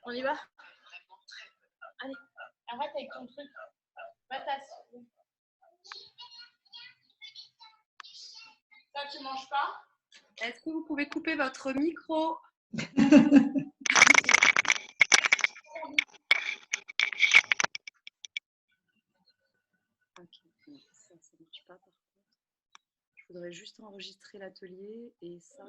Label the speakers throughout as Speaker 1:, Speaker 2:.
Speaker 1: On y va? Allez, arrête avec ton truc. Va t'asseoir. Ça, tu manges pas? Est-ce que vous pouvez couper votre micro? Ok, ça ne marche pas par contre. Je voudrais juste enregistrer l'atelier et ça.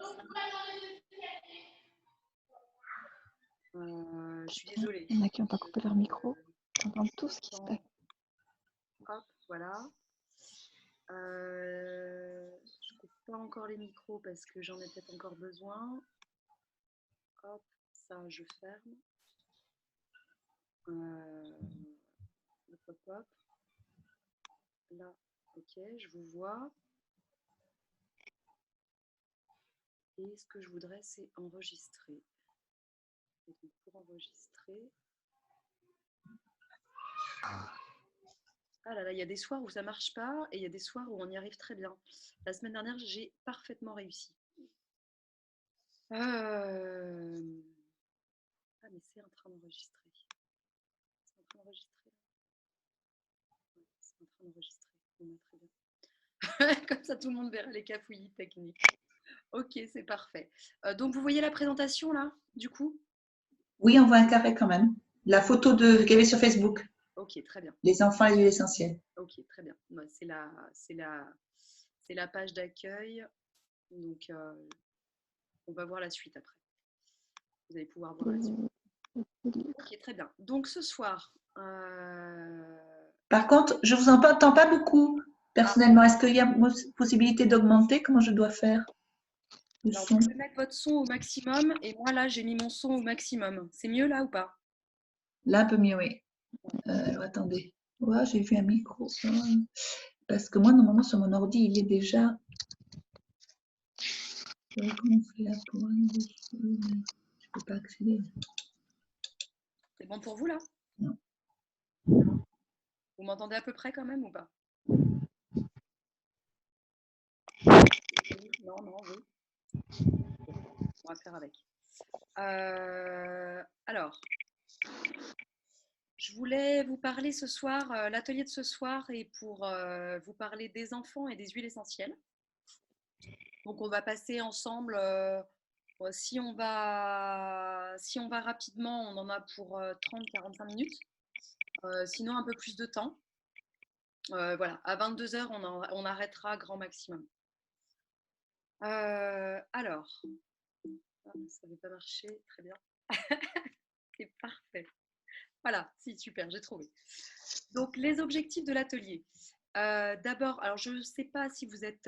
Speaker 1: Je suis désolée.
Speaker 2: Il y en a qui n'ont pas coupé leur micro. On entend tout ce qui se passe.
Speaker 1: Hop, voilà. Je coupe pas encore les micros parce que j'en ai peut-être encore besoin. Hop, ça je ferme. Hop, hop. Là, ok, je vous vois. Et ce que je voudrais, c'est enregistrer. Et donc, pour enregistrer. Ah là là, il y a des soirs où ça marche pas et il y a des soirs où on y arrive très bien. La semaine dernière, j'ai parfaitement réussi. Ah, mais c'est en train d'enregistrer. C'est en train d'enregistrer. Ouais, c'est en train d'enregistrer. Bon, très bien. Comme ça, tout le monde verra les cafouillis techniques. Ok, c'est parfait. Donc, vous voyez la présentation là, du coup?
Speaker 3: Oui, on voit un carré quand même. La photo qu'il y avait sur Facebook.
Speaker 1: Ok, très bien.
Speaker 3: Les enfants et les huiles essentielles.
Speaker 1: Ok, très bien. Ouais, c'est la page d'accueil. Donc, on va voir la suite après. Vous allez pouvoir voir la suite. Ok, très bien. Donc, ce soir.
Speaker 3: Par contre, je ne vous entends pas beaucoup, personnellement. Est-ce qu'il y a possibilité d'augmenter? Comment je dois faire le
Speaker 1: Alors,
Speaker 3: son?
Speaker 1: vous pouvez mettre votre son au maximum. Et moi, là, j'ai mis mon son au maximum. C'est mieux là ou pas?
Speaker 3: Là, un peu mieux, oui. Alors, attendez. Ouais, j'ai vu un micro. Parce que moi, normalement, sur mon ordi, il y est déjà. Comment on fait là pour... Je ne peux pas accéder.
Speaker 1: C'est bon pour vous là?
Speaker 3: Non.
Speaker 1: Vous m'entendez à peu près quand même ou pas? Non, non, oui. On va faire avec. Alors, je voulais vous parler ce soir, l'atelier de ce soir est pour vous parler des enfants et des huiles essentielles. Donc, on va passer ensemble. Si on va rapidement, on en a pour 30-45 minutes. Sinon, un peu plus de temps. Voilà, à 22h, on arrêtera grand maximum. Alors, ça n'avait pas marché, très bien. C'est parfait. Voilà, si, super, j'ai trouvé. Donc, les objectifs de l'atelier. D'abord, alors je ne sais pas si vous êtes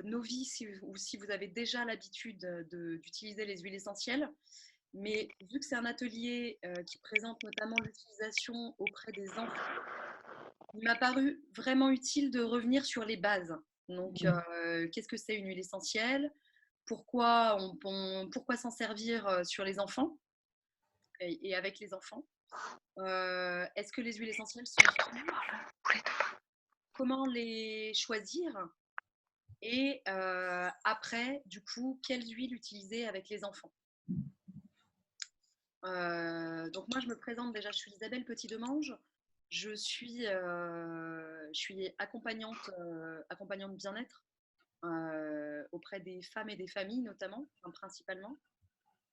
Speaker 1: novice ou si vous avez déjà l'habitude d'utiliser les huiles essentielles, mais vu que c'est un atelier qui présente notamment l'utilisation auprès des enfants, il m'a paru vraiment utile de revenir sur les bases. Donc, qu'est-ce que c'est une huile essentielle? Pourquoi s'en servir sur les enfants et avec les enfants? Est-ce que les huiles essentielles sont sûres? Comment les choisir? Et après, du coup, quelles huiles utiliser avec les enfants? Donc moi, je me présente déjà, je suis Isabelle Petit-Demange. Je suis accompagnante bien-être auprès des femmes et des familles notamment, enfin, principalement.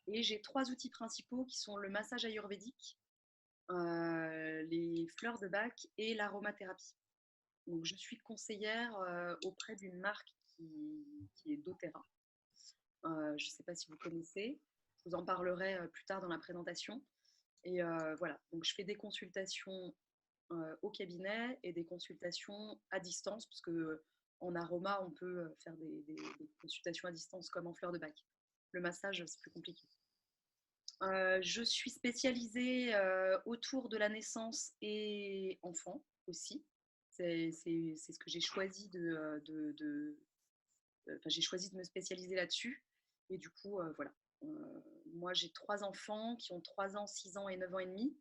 Speaker 1: Et j'ai 3 outils principaux qui sont le massage ayurvédique, les fleurs de Bach et l'aromathérapie. Donc, je suis conseillère auprès d'une marque qui est doTERRA. Je ne sais pas si vous connaissez. Je vous en parlerai plus tard dans la présentation. Et voilà, donc je fais des consultations au cabinet et des consultations à distance, parce qu'en aroma, on peut faire des consultations à distance comme en fleurs de Bach. Le massage, c'est plus compliqué. Je suis spécialisée autour de la naissance et enfant aussi. C'est ce que j'ai choisi j'ai choisi de me spécialiser là-dessus. Et du coup, voilà. Moi, j'ai 3 enfants qui ont 3 ans, 6 ans et 9 ans et demi.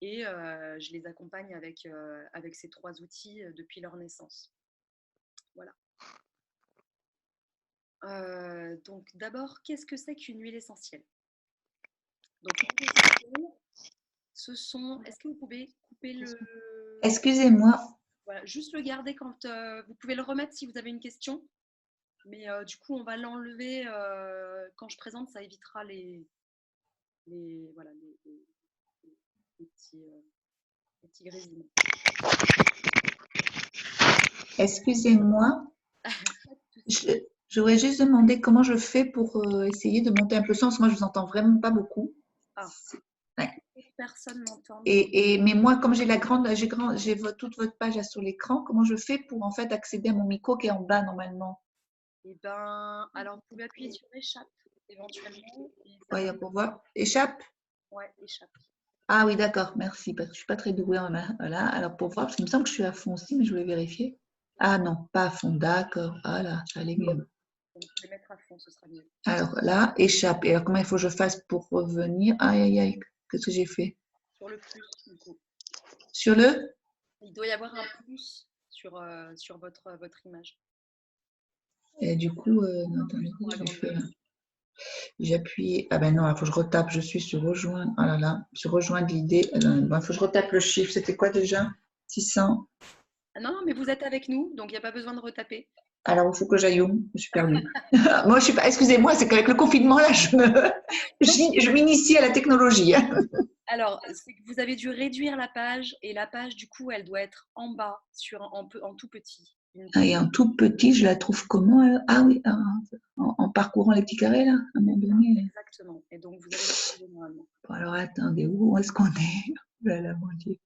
Speaker 1: Et je les accompagne avec ces 3 outils depuis leur naissance. Voilà. Donc d'abord, qu'est-ce que c'est qu'une huile essentielle? Donc, Est-ce que vous pouvez couper le...
Speaker 3: Excusez-moi.
Speaker 1: Voilà, juste le garder quand... vous pouvez le remettre si vous avez une question. Mais du coup, on va l'enlever quand je présente. Ça évitera voilà, les petits grésillements.
Speaker 3: Excusez-moi. J'aurais juste demandé comment je fais pour essayer de monter un peu le son, parce que moi, je vous entends vraiment pas beaucoup.
Speaker 1: Ah,
Speaker 3: Ouais.
Speaker 1: personne m'entend.
Speaker 3: Mais moi, comme j'ai toute votre page là sur l'écran, comment je fais pour en fait accéder à mon micro qui est en bas normalement?
Speaker 1: Eh ben, alors vous pouvez appuyer sur échappe éventuellement. Et ça
Speaker 3: Ouais,
Speaker 1: va...
Speaker 3: pour voir. Échappe?
Speaker 1: Ouais, échappe.
Speaker 3: Ah oui, d'accord, merci, parce que je suis pas très douée en main. Voilà, alors pour voir, parce qu'il me semble que je suis à fond aussi, mais je voulais vérifier. Ah non, pas à fond, d'accord. Ah là, ça allait mieux.
Speaker 1: Donc, vous pouvez mettre à fond, ce sera mieux.
Speaker 3: Alors là, échappe. Et alors comment il faut que je fasse pour revenir? Aïe, aïe, aïe, qu'est-ce que j'ai fait?
Speaker 1: Sur le plus, du coup.
Speaker 3: Sur le?
Speaker 1: Il doit y avoir un plus sur votre image.
Speaker 3: Et du coup, non, attendez, j'appuie. Ah ben non, il faut que je retape. Je suis sur rejoindre. Ah là là, sur rejoindre l'idée. Il faut que je retape le chiffre. C'était quoi déjà? 600.
Speaker 1: Ah non, mais vous êtes avec nous, donc il n'y a pas besoin de retaper.
Speaker 3: Alors, il faut que j'aille où? Je suis perdue. Moi, je suis pas. Excusez-moi, c'est qu'avec le confinement, là, je m'initie à la technologie.
Speaker 1: Alors, c'est que vous avez dû réduire la page et la page, du coup, elle doit être en bas, en tout petit.
Speaker 3: Ah, et en tout petit, je la trouve comment? Ah oui, en parcourant les petits carrés, là, à un moment donné.
Speaker 1: Exactement. Et donc, vous allez le trouver normalement.
Speaker 3: Bon, alors, attendez, où est-ce qu'on est? Voilà, mon Dieu.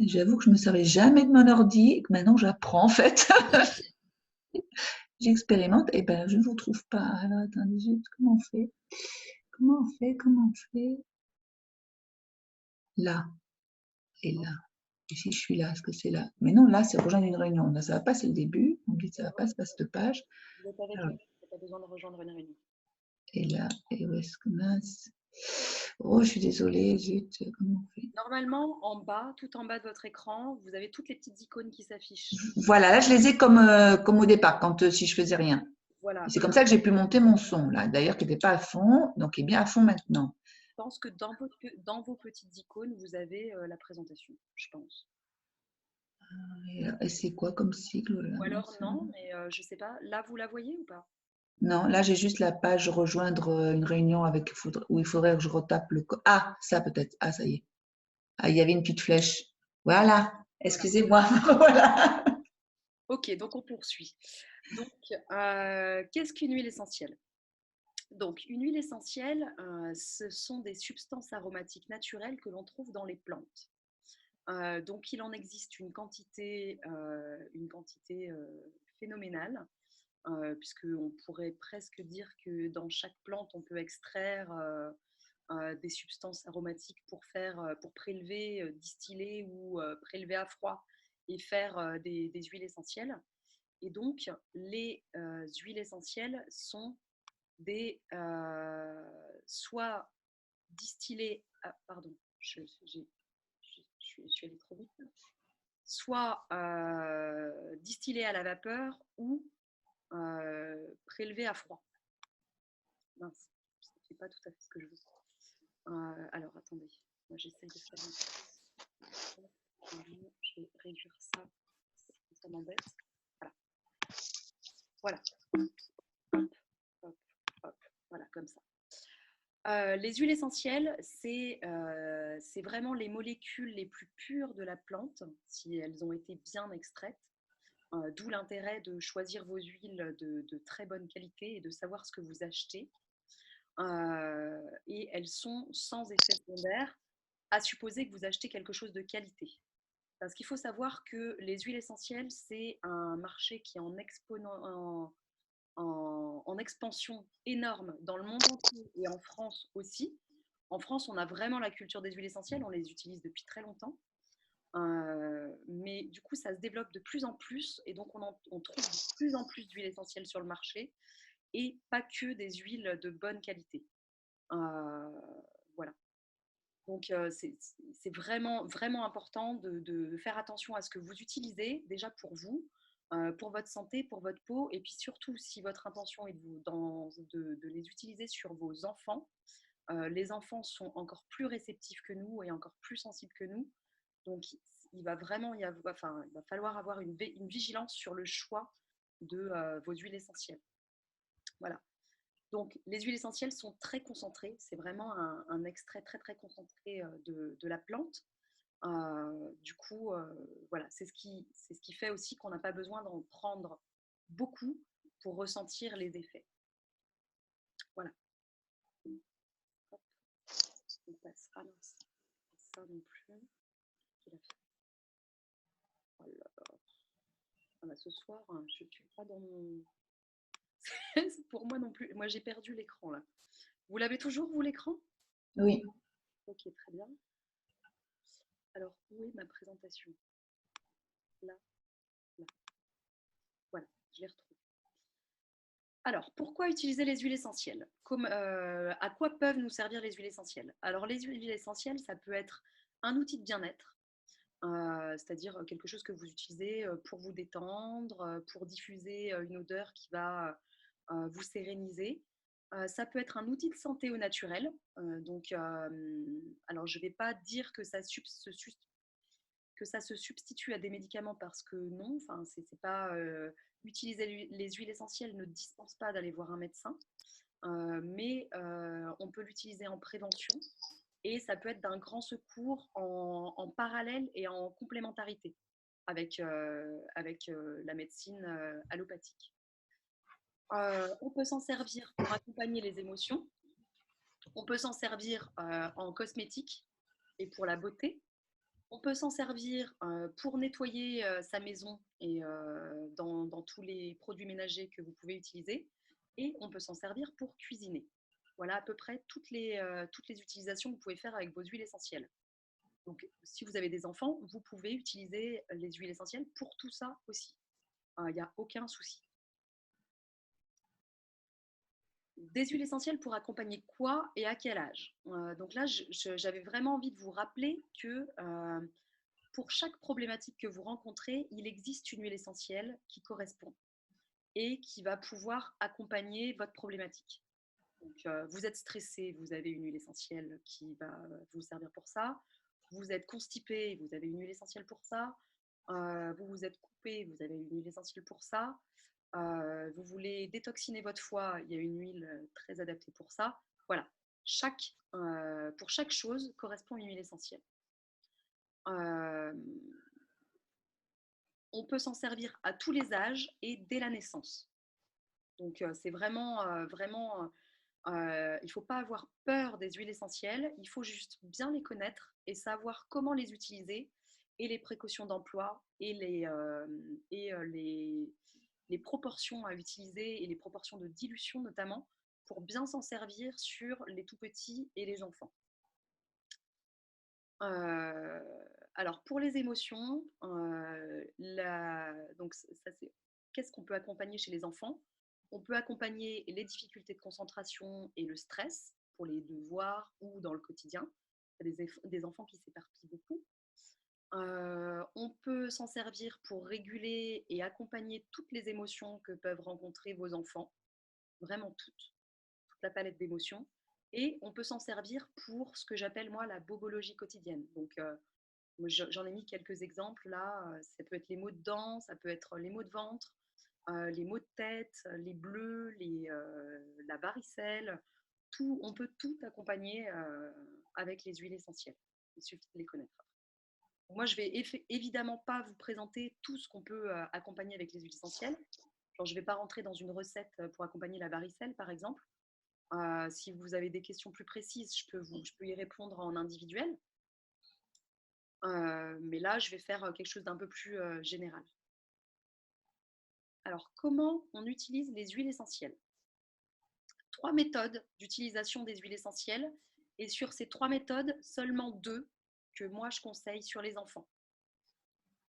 Speaker 3: J'avoue que je ne me servais jamais de mon ordi et que maintenant j'apprends en fait. J'expérimente et ben je ne vous trouve pas. Alors attendez, comment on fait? Comment on fait? Comment on fait? Là et là. Et si je suis là, est-ce que c'est là? Mais non, là c'est rejoindre une réunion. Là ça va pas, c'est le début. On me dit ça va pas, c'est pas cette page.
Speaker 1: Vous êtes avec
Speaker 3: Alors,
Speaker 1: nous, vous n'avez pas besoin de rejoindre une réunion.
Speaker 3: et là, et où est-ce que mince? Oh, je suis désolée, zut, comment on fait?
Speaker 1: Normalement, en bas, tout en bas de votre écran, vous avez toutes les petites icônes qui s'affichent.
Speaker 3: Voilà, là je les ai comme au départ, quand si je faisais rien.
Speaker 1: Voilà.
Speaker 3: C'est comme ça que j'ai pu monter mon son, là. D'ailleurs, qui n'était pas à fond, donc il est bien à fond maintenant.
Speaker 1: Je pense que dans vos petites icônes, vous avez la présentation, je pense.
Speaker 3: Et c'est quoi comme sigle là?
Speaker 1: Ou alors non, mais je ne sais pas. Là, vous la voyez ou pas?
Speaker 3: Non, là j'ai juste la page rejoindre une réunion où il faudrait que je retape le code. Ah, ça peut-être. Ah, ça y est. Ah, il y avait une petite flèche. Voilà. Excusez-moi. Voilà.
Speaker 1: Ok, donc on poursuit. Donc, qu'est-ce qu'une huile essentielle? Donc, une huile essentielle, ce sont des substances aromatiques naturelles que l'on trouve dans les plantes. Donc, il en existe une quantité phénoménale, puisqu'on pourrait presque dire que dans chaque plante, on peut extraire des substances aromatiques pour prélever, distiller ou prélever à froid et faire des huiles essentielles. Et donc, les huiles essentielles sont soit distillées, pardon, je suis allée trop vite, soit distillées à la vapeur ou prélevées à froid. Mince, ça ne fait pas tout à fait ce que je veux. Alors, attendez, moi j'essaye de faire un... Je vais réduire ça, ça m'embête. Voilà. Hop, hop, hop, voilà, comme ça. Les huiles essentielles, c'est vraiment les molécules les plus pures de la plante, si elles ont été bien extraites. D'où l'intérêt de choisir vos huiles de très bonne qualité et de savoir ce que vous achetez. Et elles sont sans effet secondaire, à supposer que vous achetez quelque chose de qualité. Parce qu'il faut savoir que les huiles essentielles, c'est un marché qui est en expansion énorme dans le monde entier et en France aussi. En France, on a vraiment la culture des huiles essentielles, on les utilise depuis très longtemps. Mais du coup, ça se développe de plus en plus et donc on trouve de plus en plus d'huiles essentielles sur le marché et pas que des huiles de bonne qualité. Voilà. Donc, c'est vraiment, vraiment important de faire attention à ce que vous utilisez, déjà pour vous, pour votre santé, pour votre peau, et puis surtout si votre intention est de les utiliser sur vos enfants, Les enfants sont encore plus réceptifs que nous et encore plus sensibles que nous. Donc, il va vraiment il va falloir avoir une vigilance sur le choix de vos huiles essentielles. Voilà. Donc, les huiles essentielles sont très concentrées. C'est vraiment un extrait très, très concentré de la plante. Du coup, voilà, c'est ce qui fait aussi qu'on n'a pas besoin d'en prendre beaucoup pour ressentir les effets. Voilà. Hop, on passe. Ah non, ça non plus. Qu'il a fait. Oh là là. Ah bah, ce soir, je ne suis pas dans mon. Pour moi non plus. Moi, j'ai perdu l'écran là. Vous l'avez toujours, vous, l'écran?
Speaker 3: Oui.
Speaker 1: Ok, très bien. Alors, où est ma présentation? Là, là. Voilà, je l'ai retrouvée. Alors, pourquoi utiliser les huiles essentielles? À quoi peuvent nous servir les huiles essentielles? Alors, les huiles essentielles, ça peut être un outil de bien-être, c'est-à-dire quelque chose que vous utilisez pour vous détendre, pour diffuser une odeur qui va vous séréniser. Ça peut être un outil de santé au naturel. Alors je ne vais pas dire que ça se substitue à des médicaments parce que non, enfin, c'est pas utiliser les huiles essentielles ne dispense pas d'aller voir un médecin, mais on peut l'utiliser en prévention et ça peut être d'un grand secours en parallèle et en complémentarité avec la médecine allopathique. On peut s'en servir pour accompagner les émotions, on peut s'en servir en cosmétique et pour la beauté. On peut s'en servir pour nettoyer sa maison et dans tous les produits ménagers que vous pouvez utiliser. Et on peut s'en servir pour cuisiner. Voilà à peu près toutes les utilisations que vous pouvez faire avec vos huiles essentielles. Donc, si vous avez des enfants, vous pouvez utiliser les huiles essentielles pour tout ça aussi. Il n'y a aucun souci. Des huiles essentielles pour accompagner quoi et à quel âge? Donc là, j'avais vraiment envie de vous rappeler que pour chaque problématique que vous rencontrez, il existe une huile essentielle qui correspond et qui va pouvoir accompagner votre problématique. Donc, vous êtes stressé, vous avez une huile essentielle qui va vous servir pour ça. Vous êtes constipé, vous avez une huile essentielle pour ça. Vous vous êtes coupé, vous avez une huile essentielle pour ça. Vous voulez détoxiner votre foie, il y a une huile très adaptée pour ça. Voilà, pour chaque chose correspond une huile essentielle. On peut s'en servir à tous les âges et dès la naissance. Donc, c'est vraiment, il ne faut pas avoir peur des huiles essentielles, il faut juste bien les connaître et savoir comment les utiliser et les précautions d'emploi et les proportions à utiliser et les proportions de dilution notamment pour bien s'en servir sur les tout petits et les enfants. Alors pour les émotions, donc ça c'est qu'est-ce qu'on peut accompagner chez les enfants? On peut accompagner les difficultés de concentration et le stress pour les devoirs ou dans le quotidien. Il y a des enfants qui s'éparpillent beaucoup. On peut s'en servir pour réguler et accompagner toutes les émotions que peuvent rencontrer vos enfants, vraiment toute la palette d'émotions. Et on peut s'en servir pour ce que j'appelle moi la bobologie quotidienne. Donc, j'en ai mis quelques exemples là. Ça peut être les maux de dents, ça peut être les maux de ventre, les maux de tête, les bleus, la varicelle. On peut tout accompagner avec les huiles essentielles. Il suffit de les connaître. Moi, je vais évidemment pas vous présenter tout ce qu'on peut accompagner avec les huiles essentielles. Genre, je ne vais pas rentrer dans une recette pour accompagner la varicelle, par exemple. Si vous avez des questions plus précises, je peux y répondre en individuel. Mais là, je vais faire quelque chose d'un peu plus général. Alors, comment on utilise les huiles essentielles? 3 méthodes d'utilisation des huiles essentielles. Et sur ces 3 méthodes, seulement 2 que moi, je conseille sur les enfants.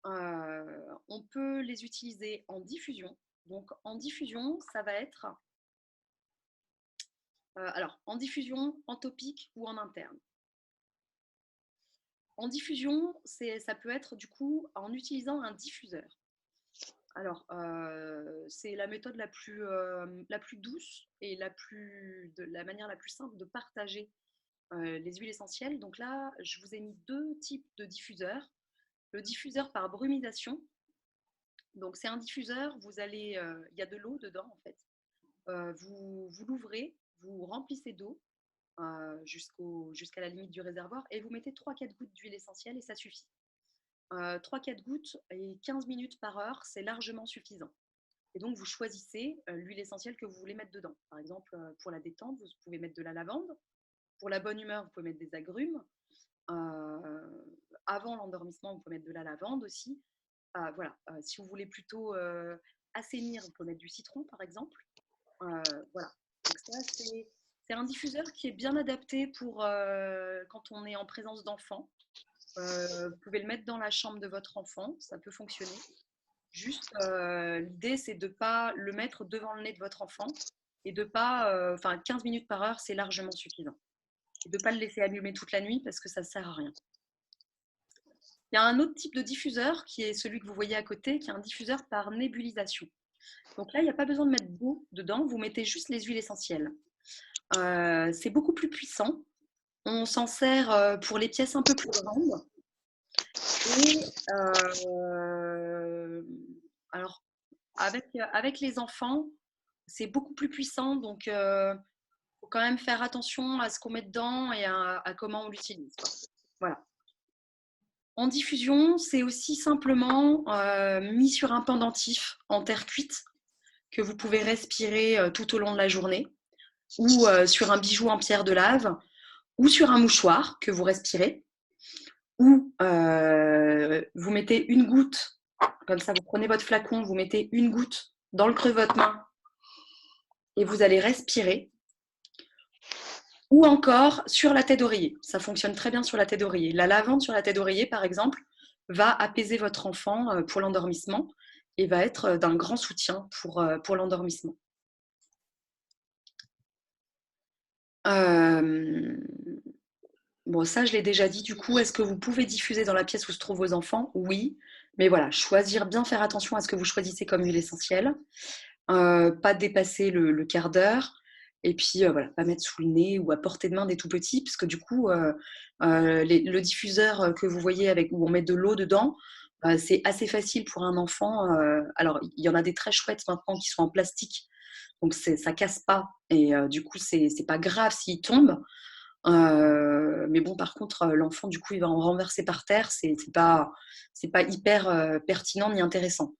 Speaker 1: On peut les utiliser en diffusion. Donc, en diffusion, ça va être... alors, en diffusion, en topique ou en interne. En diffusion, ça peut être du coup en utilisant un diffuseur. Alors, c'est la méthode la plus douce et la manière la plus simple de partager les huiles essentielles. Donc là, je vous ai mis 2 types de diffuseurs. Le diffuseur par brumisation. Donc c'est un diffuseur, il y a de l'eau dedans en fait. Vous l'ouvrez, vous remplissez d'eau jusqu'à la limite du réservoir et vous mettez 3-4 gouttes d'huile essentielle et ça suffit. 3-4 gouttes et 15 minutes par heure, c'est largement suffisant. Et donc, vous choisissez l'huile essentielle que vous voulez mettre dedans. Par exemple, pour la détente, vous pouvez mettre de la lavande. Pour la bonne humeur, vous pouvez mettre des agrumes. Avant l'endormissement, vous pouvez mettre de la lavande aussi. Voilà. Si vous voulez plutôt assainir, vous pouvez mettre du citron, par exemple. Voilà. Donc ça, c'est un diffuseur qui est bien adapté pour quand on est en présence d'enfants. Vous pouvez le mettre dans la chambre de votre enfant, ça peut fonctionner. Juste, l'idée, c'est de ne pas le mettre devant le nez de votre enfant et de pas, 15 minutes par heure, c'est largement suffisant. Et de ne pas le laisser allumer toute la nuit parce que ça ne sert à rien. Il y a un autre type de diffuseur qui est celui que vous voyez à côté, qui est un diffuseur par nébulisation. Donc là, il n'y a pas besoin de mettre d'eau dedans, vous mettez juste les huiles essentielles. C'est beaucoup plus puissant. On s'en sert pour les pièces un peu plus grandes. Et alors, avec les enfants, c'est beaucoup plus puissant, donc il faut quand même faire attention à ce qu'on met dedans et à comment on l'utilise. Voilà. En diffusion, c'est aussi simplement mis sur un pendentif en terre cuite que vous pouvez respirer tout au long de la journée, ou sur un bijou en pierre de lave, ou sur un mouchoir que vous respirez, ou vous mettez une goutte, comme ça vous prenez votre flacon, vous mettez une goutte dans le creux de votre main et vous allez respirer. Ou encore sur la tête d'oreiller. Ça fonctionne très bien sur la tête d'oreiller. La lavande sur la tête d'oreiller, par exemple, va apaiser votre enfant pour l'endormissement et va être d'un grand soutien pour l'endormissement. Bon, ça, je l'ai déjà dit. Du coup, est-ce que vous pouvez diffuser dans la pièce où se trouvent vos enfants? Oui. Mais voilà, bien faire attention à ce que vous choisissez comme huile essentielle. Pas dépasser le quart d'heure. Et puis, voilà, pas mettre sous le nez ou à portée de main des tout petits, parce que du coup, le diffuseur que vous voyez où on met de l'eau dedans, c'est assez facile pour un enfant. Alors, il y en a des très chouettes maintenant qui sont en plastique, donc ça casse pas. Et du coup, c'est pas grave s'il tombe. Mais bon, par contre, l'enfant, du coup, il va en renverser par terre. C'est pas hyper pertinent ni intéressant.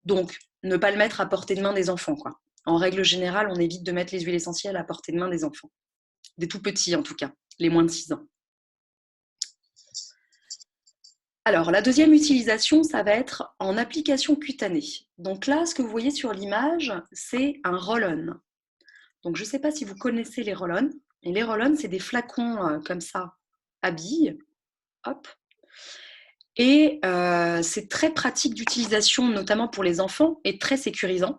Speaker 1: Donc, ne pas le mettre à portée de main des enfants, quoi. En règle générale, on évite de mettre les huiles essentielles à portée de main des enfants. Des tout petits, en tout cas, les moins de 6 ans. Alors, la deuxième utilisation, ça va être en application cutanée. Donc là, ce que vous voyez sur l'image, c'est un roll-on. Donc, je ne sais pas si vous connaissez les roll-on. Et les roll-on, c'est des flacons comme ça, à billes. Hop. Et c'est très pratique d'utilisation, notamment pour les enfants, et très sécurisant.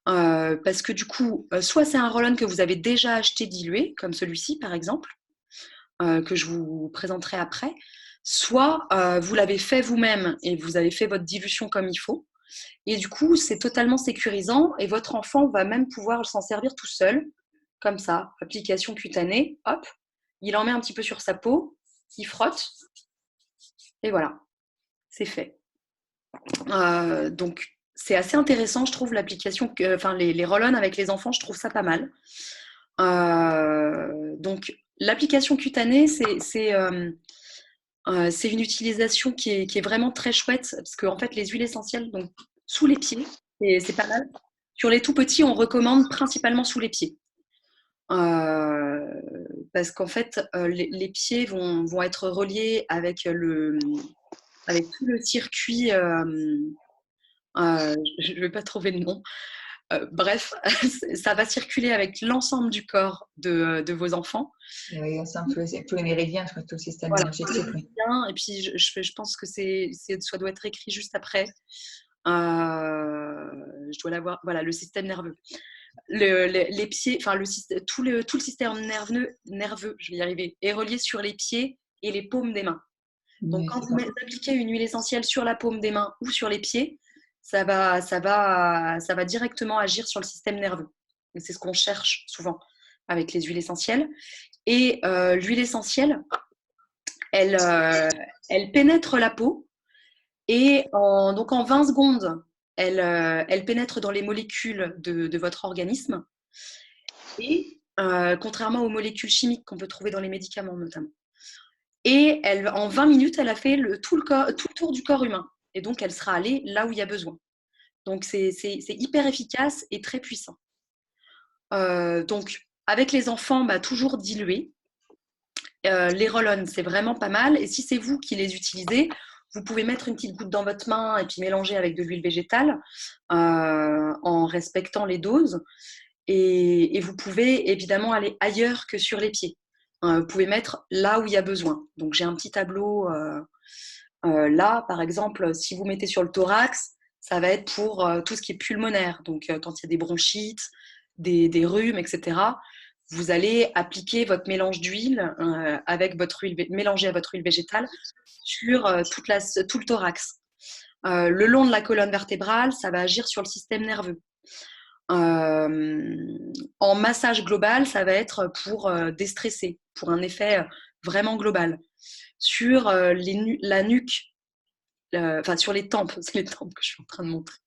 Speaker 1: Parce que du coup, soit c'est un roll-on que vous avez déjà acheté dilué, comme celui-ci par exemple, que je vous présenterai après, soit vous l'avez fait vous-même et vous avez fait votre dilution comme il faut. Et du coup, c'est totalement sécurisant et votre enfant va même pouvoir s'en servir tout seul, comme ça, application cutanée, hop, il en met un petit peu sur sa peau, il frotte, et voilà, c'est fait. Donc, c'est assez intéressant, je trouve, l'application, les roll-on avec les enfants, je trouve ça pas mal. Donc, l'application cutanée, c'est une utilisation qui est vraiment très chouette, parce qu'en fait, les huiles essentielles, donc sous les pieds, c'est pas mal. Sur les tout petits, on recommande principalement sous les pieds. Parce qu'en fait, les pieds vont être reliés avec tout le circuit. Je ne vais pas trouver le nom. Bref, ça va circuler avec l'ensemble du corps de vos enfants.
Speaker 3: Oui, ensemble, tous les méridiens, tout le système énergétique. Oui.
Speaker 1: Et puis, je pense que ça doit être écrit juste après. Je dois l'avoir. Voilà, le système nerveux. Les pieds, enfin tout le système nerveux, je vais y arriver, est relié sur les pieds et les paumes des mains. Donc, quand vous appliquez une huile essentielle sur la paume des mains ou sur les pieds, ça va directement agir sur le système nerveux. Et c'est ce qu'on cherche souvent avec les huiles essentielles. Et l'huile essentielle, elle pénètre la peau et donc en 20 secondes, elle pénètre dans les molécules de votre organisme. Et contrairement aux molécules chimiques qu'on peut trouver dans les médicaments notamment. Et en 20 minutes, elle a fait tout le tour du corps humain. Et donc, elle sera allée là où il y a besoin. Donc, c'est hyper efficace et très puissant. Donc, avec les enfants, toujours diluer. Les roll-on, c'est vraiment pas mal. Et si c'est vous qui les utilisez, vous pouvez mettre une petite goutte dans votre main et puis mélanger avec de l'huile végétale en respectant les doses. Et vous pouvez évidemment aller ailleurs que sur les pieds. Vous pouvez mettre là où il y a besoin. Donc, j'ai un petit tableau là, par exemple, si vous mettez sur le thorax, ça va être pour tout ce qui est pulmonaire. Donc, quand il y a des bronchites, des rhumes, etc., vous allez appliquer votre mélange d'huile avec votre huile, mélangé à votre huile végétale sur tout le thorax. Le long de la colonne vertébrale, ça va agir sur le système nerveux. En massage global, ça va être pour déstresser, pour un effet vraiment global. Sur la nuque, enfin sur les tempes, c'est les tempes que je suis en train de montrer.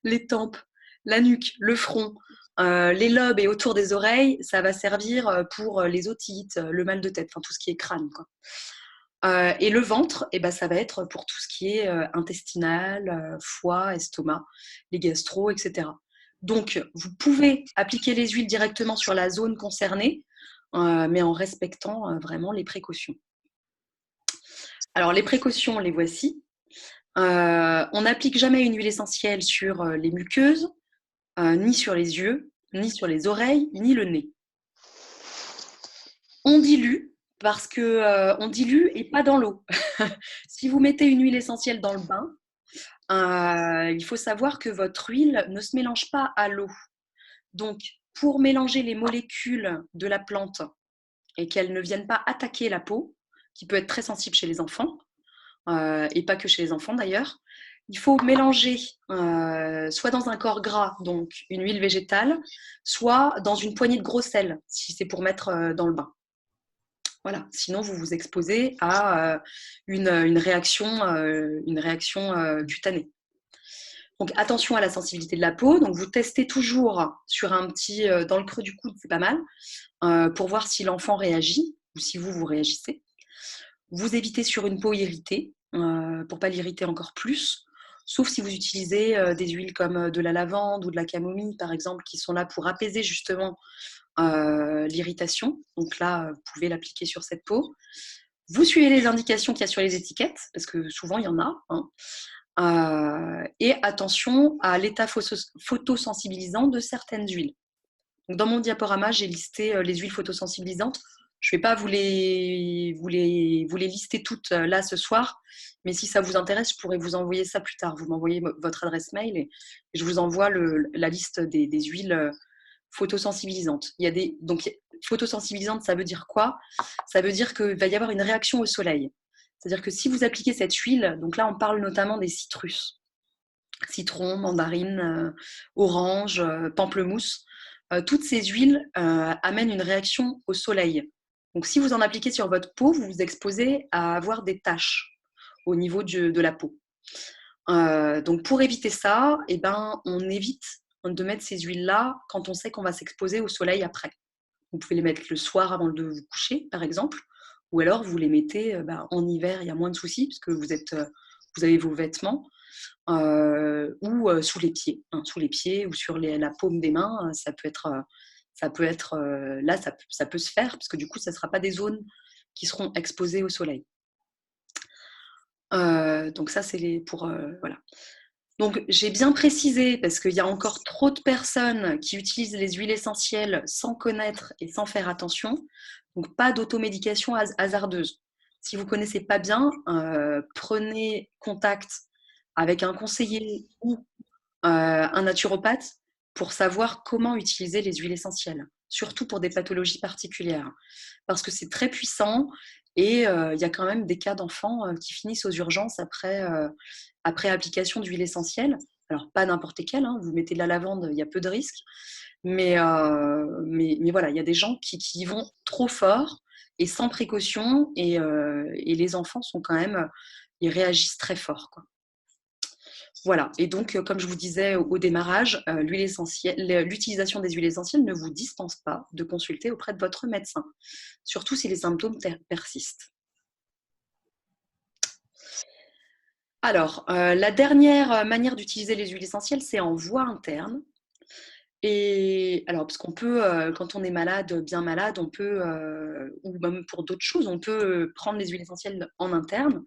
Speaker 1: Les tempes, la nuque, le front, les lobes et autour des oreilles, ça va servir pour les otites, le mal de tête, enfin tout ce qui est crâne, quoi. Et le ventre, ça va être pour tout ce qui est intestinal, foie, estomac, les gastro, etc. Donc, vous pouvez appliquer les huiles directement sur la zone concernée, mais en respectant vraiment les précautions. Alors, les précautions, les voici. On n'applique jamais une huile essentielle sur les muqueuses, ni sur les yeux, ni sur les oreilles, ni le nez. On dilue, parce qu'on dilue et pas dans l'eau. Si vous mettez une huile essentielle dans le bain, il faut savoir que votre huile ne se mélange pas à l'eau. Donc, pour mélanger les molécules de la plante et qu'elles ne viennent pas attaquer la peau, qui peut être très sensible chez les enfants, et pas que chez les enfants d'ailleurs, il faut mélanger soit dans un corps gras, donc une huile végétale, soit dans une poignée de gros sel, si c'est pour mettre dans le bain. Voilà, sinon vous vous exposez à une réaction cutanée. Donc attention à la sensibilité de la peau. Donc vous testez toujours sur un petit dans le creux du coude, c'est pas mal, pour voir si l'enfant réagit ou si vous réagissez. Vous évitez sur une peau irritée pour pas l'irriter encore plus, sauf si vous utilisez des huiles comme de la lavande ou de la camomille par exemple, qui sont là pour apaiser justement l'irritation. Donc là, vous pouvez l'appliquer sur cette peau. Vous suivez les indications qu'il y a sur les étiquettes, parce que souvent il y en a. Et attention à l'état photosensibilisant de certaines huiles. Donc dans mon diaporama, j'ai listé les huiles photosensibilisantes. Je ne vais pas vous les lister toutes là ce soir, mais si ça vous intéresse, je pourrais vous envoyer ça plus tard. Vous m'envoyez votre adresse mail et je vous envoie la liste des huiles photosensibilisantes. Donc, photosensibilisante, ça veut dire quoi? Ça veut dire qu'il va y avoir une réaction au soleil. C'est-à-dire que si vous appliquez cette huile, donc là on parle notamment des citrus, citron, mandarine, orange, pamplemousse, toutes ces huiles amènent une réaction au soleil. Donc si vous en appliquez sur votre peau, vous vous exposez à avoir des taches au niveau de la peau. Donc pour éviter ça, on évite de mettre ces huiles-là quand on sait qu'on va s'exposer au soleil après. Vous pouvez les mettre le soir avant de vous coucher, par exemple, ou alors vous les mettez en hiver, il y a moins de soucis, parce que vous avez vos vêtements, ou sous les pieds, sous les pieds ou sur la paume des mains, ça peut se faire, parce que du coup, ça ne sera pas des zones qui seront exposées au soleil. Donc ça, c'est voilà. Donc, j'ai bien précisé, parce qu'il y a encore trop de personnes qui utilisent les huiles essentielles sans connaître et sans faire attention. Donc, pas d'automédication hasardeuse. Si vous ne connaissez pas bien, prenez contact avec un conseiller ou un naturopathe pour savoir comment utiliser les huiles essentielles, surtout pour des pathologies particulières. Parce que c'est très puissant et il y a quand même des cas d'enfants qui finissent aux urgences après application d'huile essentielle Alors, pas n'importe lesquelles, hein, vous mettez de la lavande, il y a peu de risques. Mais voilà, il y a des gens qui y vont trop fort et sans précaution. Et les enfants sont quand même, ils réagissent très fort, quoi. Voilà, et donc, comme je vous disais au démarrage, l'utilisation des huiles essentielles ne vous dispense pas de consulter auprès de votre médecin, surtout si les symptômes persistent. Alors, la dernière manière d'utiliser les huiles essentielles, c'est en voie interne. Et alors, parce qu'on peut, quand on est malade, bien malade, on peut, ou même pour d'autres choses, on peut prendre les huiles essentielles en interne.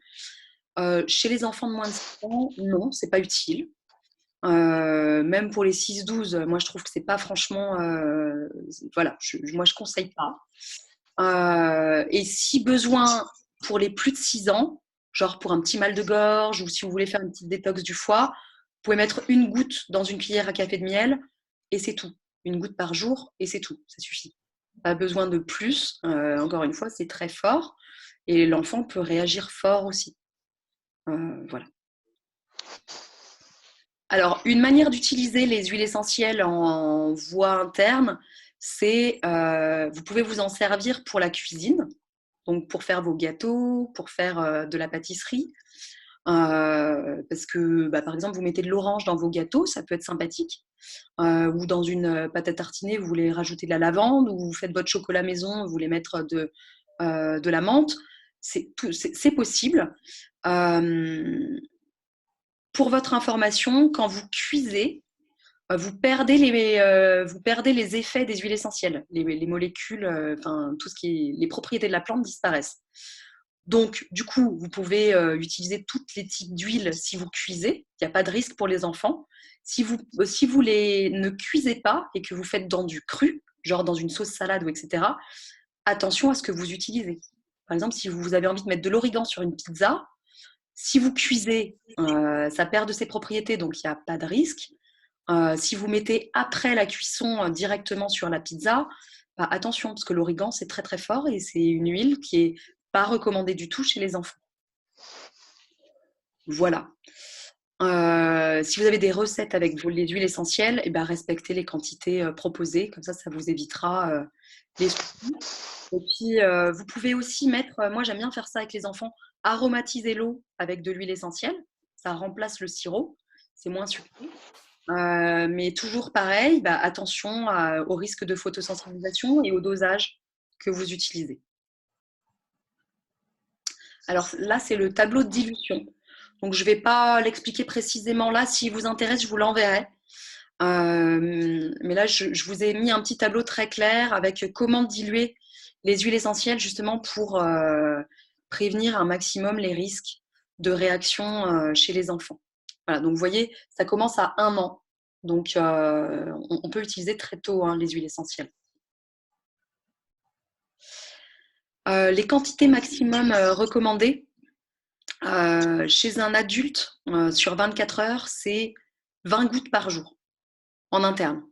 Speaker 1: Chez les enfants de moins de 6 ans, non, c'est pas utile. Même pour les 6-12, moi je trouve que c'est pas franchement, voilà, moi je conseille pas. Et si besoin pour les plus de 6 ans, genre pour un petit mal de gorge ou si vous voulez faire une petite détox du foie, vous pouvez mettre une goutte dans une cuillère à café de miel et c'est tout. Une goutte par jour et c'est tout, ça suffit. Pas besoin de plus. Encore une fois, c'est très fort et l'enfant peut réagir fort aussi. Voilà. Alors, une manière d'utiliser les huiles essentielles en voie interne, c'est, vous pouvez vous en servir pour la cuisine, donc pour faire vos gâteaux, pour faire de la pâtisserie. Parce que, par exemple, vous mettez de l'orange dans vos gâteaux, ça peut être sympathique. Ou dans une pâte à tartiner, vous voulez rajouter de la lavande, ou vous faites votre chocolat maison, vous voulez mettre de la menthe. C'est possible. Pour votre information, quand vous cuisez, vous perdez les effets des huiles essentielles. Les molécules, tout ce qui est, les propriétés de la plante disparaissent. Donc, du coup, vous pouvez utiliser toutes les types d'huiles si vous cuisez. Il n'y a pas de risque pour les enfants. Si vous ne cuisez pas et que vous faites dans du cru, genre dans une sauce salade ou etc., attention à ce que vous utilisez. Par exemple, si vous avez envie de mettre de l'origan sur une pizza, si vous cuisez, ça perd de ses propriétés, donc il n'y a pas de risque. Si vous mettez après la cuisson directement sur la pizza, attention, parce que l'origan, c'est très très fort et c'est une huile qui est pas recommandée du tout chez les enfants. Voilà. Si vous avez des recettes avec les huiles essentielles, respectez les quantités proposées, comme ça vous évitera les soucis. Et puis, vous pouvez aussi mettre, moi j'aime bien faire ça avec les enfants, aromatiser l'eau avec de l'huile essentielle. Ça remplace le sirop, c'est moins sucré. Mais toujours pareil, attention au risque de photosensibilisation et au dosage que vous utilisez. Alors là, c'est le tableau de dilution. Donc, je ne vais pas l'expliquer précisément là. Si vous intéresse, je vous l'enverrai. Mais là, je vous ai mis un petit tableau très clair avec comment diluer les huiles essentielles justement pour prévenir un maximum les risques de réaction chez les enfants. Voilà, donc vous voyez, ça commence à 1 an. Donc, on peut utiliser très tôt les huiles essentielles. Les quantités maximum recommandées chez un adulte sur 24 heures, c'est 20 gouttes par jour en interne.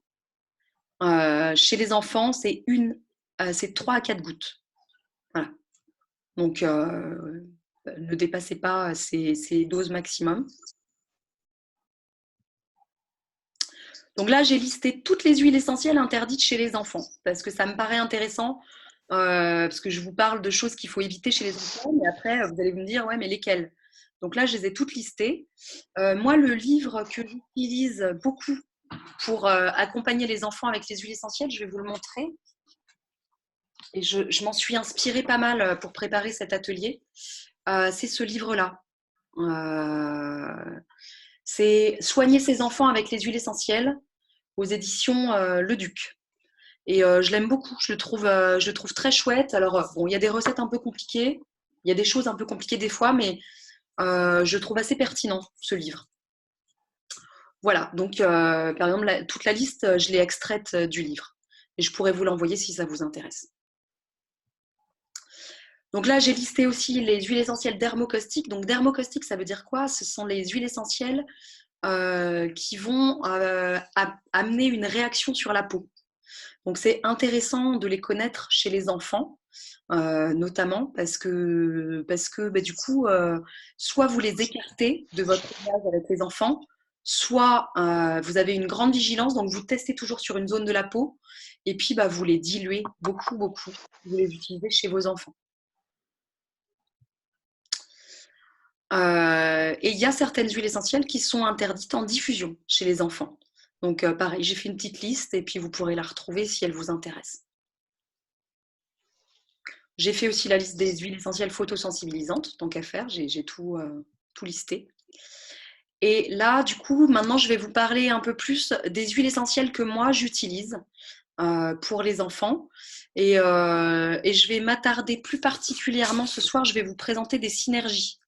Speaker 1: Chez les enfants, c'est 3 à 4 gouttes. Voilà. Donc, ne dépassez pas ces doses maximum. Donc là, j'ai listé toutes les huiles essentielles interdites chez les enfants parce que ça me paraît intéressant parce que je vous parle de choses qu'il faut éviter chez les enfants, mais après, vous allez me dire, ouais, mais lesquelles? Donc là, je les ai toutes listées. Moi, le livre que j'utilise beaucoup pour accompagner les enfants avec les huiles essentielles, je vais vous le montrer. Et je m'en suis inspirée pas mal pour préparer cet atelier. C'est ce livre-là. C'est Soigner ses enfants avec les huiles essentielles aux éditions Le Duc. Et je l'aime beaucoup, je le trouve très chouette. Alors, bon, il y a des recettes un peu compliquées, il y a des choses un peu compliquées des fois, mais je trouve assez pertinent ce livre. Voilà, donc par exemple, toute la liste, je l'ai extraite du livre. Et je pourrais vous l'envoyer si ça vous intéresse. Donc là, j'ai listé aussi les huiles essentielles dermocaustiques. Donc dermocaustique, ça veut dire quoi? Ce sont les huiles essentielles qui vont amener une réaction sur la peau. Donc c'est intéressant de les connaître chez les enfants, notamment parce que du coup, soit vous les écartez de votre visage avec les enfants, soit vous avez une grande vigilance, donc vous testez toujours sur une zone de la peau, et puis vous les diluez beaucoup, beaucoup. Vous les utilisez chez vos enfants. Et il y a certaines huiles essentielles qui sont interdites en diffusion chez les enfants. Donc pareil, j'ai fait une petite liste et puis vous pourrez la retrouver si elle vous intéresse. J'ai fait aussi la liste des huiles essentielles photosensibilisantes, tant qu'à faire, j'ai tout listé. Et là, du coup, maintenant, je vais vous parler un peu plus des huiles essentielles que moi, j'utilise pour les enfants. Et je vais m'attarder plus particulièrement ce soir, je vais vous présenter des synergies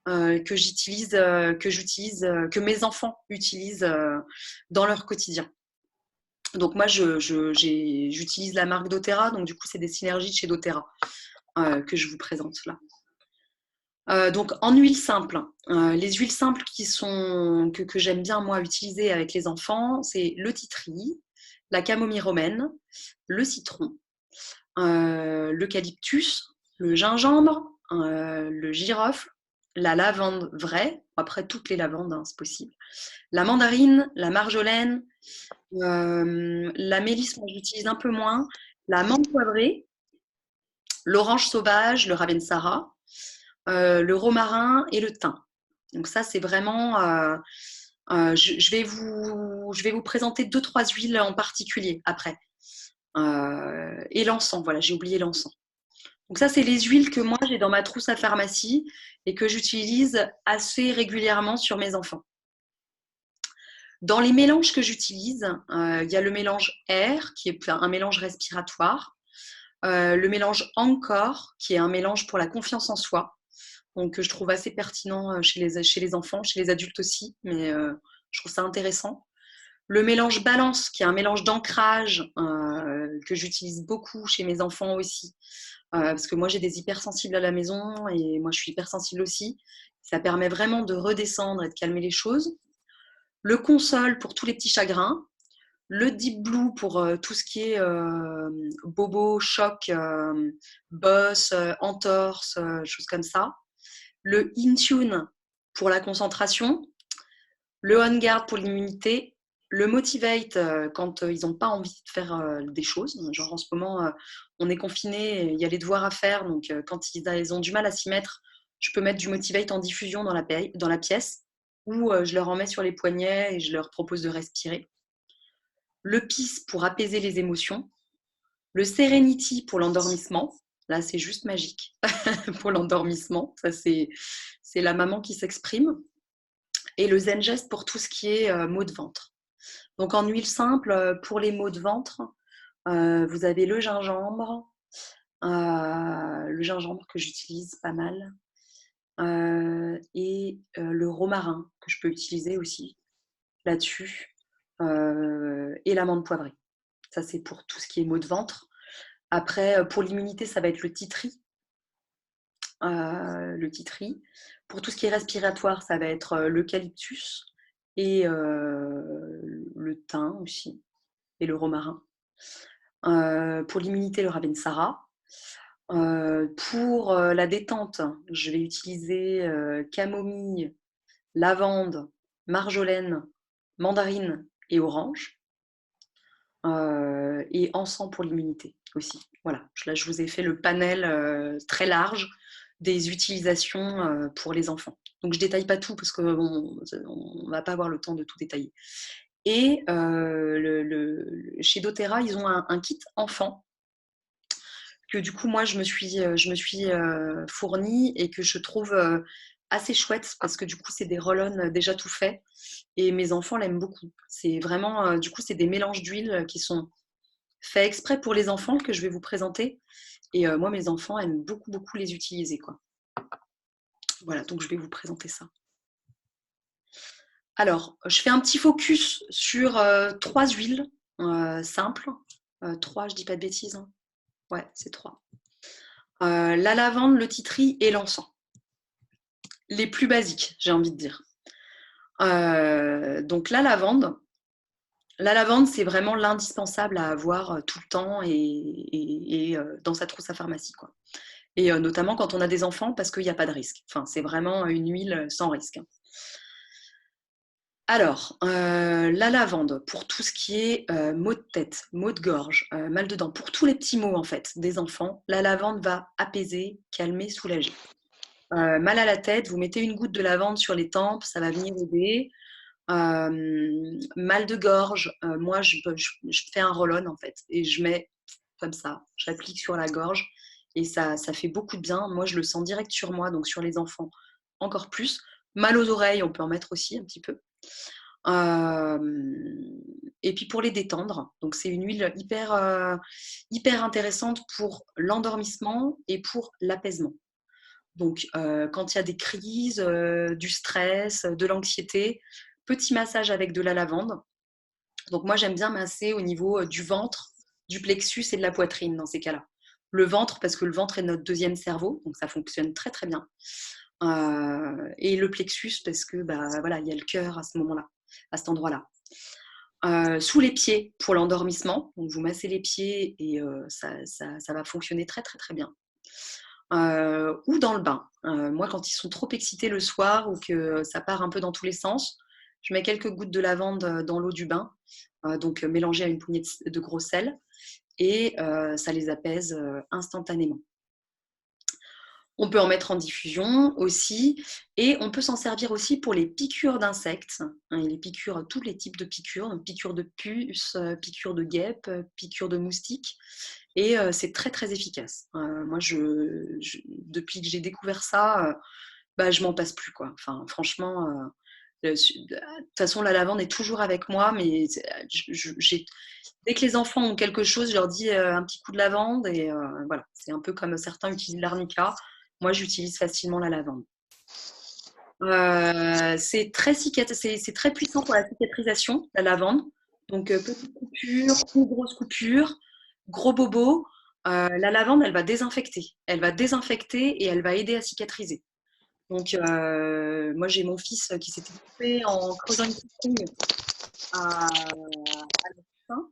Speaker 1: que j'utilise, que mes enfants utilisent dans leur quotidien. Donc moi, j'utilise la marque doTERRA, donc du coup, c'est des synergies de chez doTERRA que je vous présente là. Donc en huile simple, les huiles simples que j'aime bien moi utiliser avec les enfants, c'est le titri, la camomille romaine, le citron, l'eucalyptus, le gingembre, le girofle, la lavande vraie, après toutes les lavandes, c'est possible, la mandarine, la marjolaine, la mélisse, moi j'utilise un peu moins, la menthe poivrée, l'orange sauvage, le ravensara, le romarin et le thym. Donc ça, c'est vraiment... je vais vous présenter 2-3 huiles en particulier après. Et l'encens, voilà, j'ai oublié l'encens. Donc ça, c'est les huiles que moi, j'ai dans ma trousse à pharmacie et que j'utilise assez régulièrement sur mes enfants. Dans les mélanges que j'utilise, il y a le mélange Air, qui est un mélange respiratoire, le mélange Encore, qui est un mélange pour la confiance en soi, donc je trouve assez pertinent chez les enfants, chez les adultes aussi, mais je trouve ça intéressant. Le mélange Balance, qui est un mélange d'ancrage que j'utilise beaucoup chez mes enfants aussi, parce que moi j'ai des hypersensibles à la maison et moi je suis hypersensible aussi. Ça permet vraiment de redescendre et de calmer les choses. Le Console pour tous les petits chagrins. Le Deep Blue pour tout ce qui est bobo, choc, bosse, entorse, choses comme ça. Le Intune pour la concentration. Le On Guard pour l'immunité. Le Motivate quand ils n'ont pas envie de faire des choses. Genre en ce moment, on est confinés, il y a les devoirs à faire, donc quand ils ont du mal à s'y mettre, je peux mettre du Motivate en diffusion dans la pièce, ou je leur en mets sur les poignets et je leur propose de respirer. Le Peace pour apaiser les émotions. Le Serenity pour l'endormissement. Là, c'est juste magique pour l'endormissement. Ça, c'est la maman qui s'exprime. Et le Zen Gest pour tout ce qui est maux de ventre. Donc, en huile simple, pour les maux de ventre, vous avez le gingembre que j'utilise pas mal, et le romarin que je peux utiliser aussi là-dessus, et l'amande poivrée. Ça, c'est pour tout ce qui est maux de ventre. Après, pour l'immunité, ça va être le titri. Pour tout ce qui est respiratoire, ça va être l'eucalyptus et le thym aussi, et le romarin. Pour l'immunité, le ravensara. Pour la détente, je vais utiliser camomille, lavande, marjolaine, mandarine et orange. Et encens pour l'immunité aussi. Voilà, là je vous ai fait le panel très large des utilisations pour les enfants. Donc je ne détaille pas tout parce qu'on ne va pas avoir le temps de tout détailler. Et chez doTERRA, ils ont un kit enfant que du coup moi je me suis fournie et que je trouve assez chouette parce que du coup c'est des roll-on déjà tout faits et mes enfants l'aiment beaucoup. C'est vraiment, du coup c'est des mélanges d'huile qui sont faits exprès pour les enfants que je vais vous présenter et moi mes enfants aiment beaucoup beaucoup les utiliser quoi. Voilà, donc je vais vous présenter ça. Alors je fais un petit focus sur 3 huiles simples, 3 je dis pas de bêtises hein. Ouais, c'est 3. La lavande, le titri et l'encens. Les plus basiques, j'ai envie de dire. Donc la lavande, c'est vraiment l'indispensable à avoir tout le temps et dans sa trousse à pharmacie, quoi. Et notamment quand on a des enfants, parce qu'il n'y a pas de risque. Enfin, c'est vraiment une huile sans risque. Alors, la lavande, pour tout ce qui est maux de tête, maux de gorge, mal de dents, pour tous les petits maux en fait des enfants, la lavande va apaiser, calmer, soulager. Mal à la tête, vous mettez une goutte de lavande sur les tempes, ça va venir aider. Mal de gorge, moi je fais un roll-on en fait et je mets comme ça, j'applique sur la gorge et ça fait beaucoup de bien. Moi je le sens direct sur moi, donc sur les enfants encore plus. Mal aux oreilles, on peut en mettre aussi un petit peu. Et puis pour les détendre, donc c'est une huile hyper intéressante pour l'endormissement et pour l'apaisement. Donc quand il y a des crises, du stress, de l'anxiété, petit massage avec de la lavande. Donc moi j'aime bien masser au niveau du ventre, du plexus et de la poitrine dans ces cas-là. Le ventre parce que le ventre est notre deuxième cerveau, donc ça fonctionne très très bien. Et le plexus parce que voilà, il y a le cœur à ce moment-là, à cet endroit-là. Sous les pieds pour l'endormissement, donc vous massez les pieds et ça va fonctionner très très très bien. Ou dans le bain. Moi, quand ils sont trop excités le soir ou que ça part un peu dans tous les sens, je mets quelques gouttes de lavande dans l'eau du bain, donc mélangée à une poignée de gros sel, et ça les apaise instantanément. On peut en mettre en diffusion aussi, et on peut s'en servir aussi pour les piqûres d'insectes. Les piqûres, tous les types de piqûres, donc piqûres de puces, piqûres de guêpes, piqûres de moustiques. Et c'est très très efficace. Moi, depuis que j'ai découvert ça, je m'en passe plus quoi. Enfin, franchement, de toute façon, la lavande est toujours avec moi, mais dès que les enfants ont quelque chose, je leur dis un petit coup de lavande et voilà. C'est un peu comme certains utilisent l'arnica. Moi, j'utilise facilement la lavande. C'est très puissant pour la cicatrisation, la lavande. Donc, petite coupure ou grosse coupure, gros bobo, la lavande, elle va désinfecter. Elle va désinfecter et elle va aider à cicatriser. Donc, moi, j'ai mon fils qui s'était coupé en creusant une cicatrice à la fin.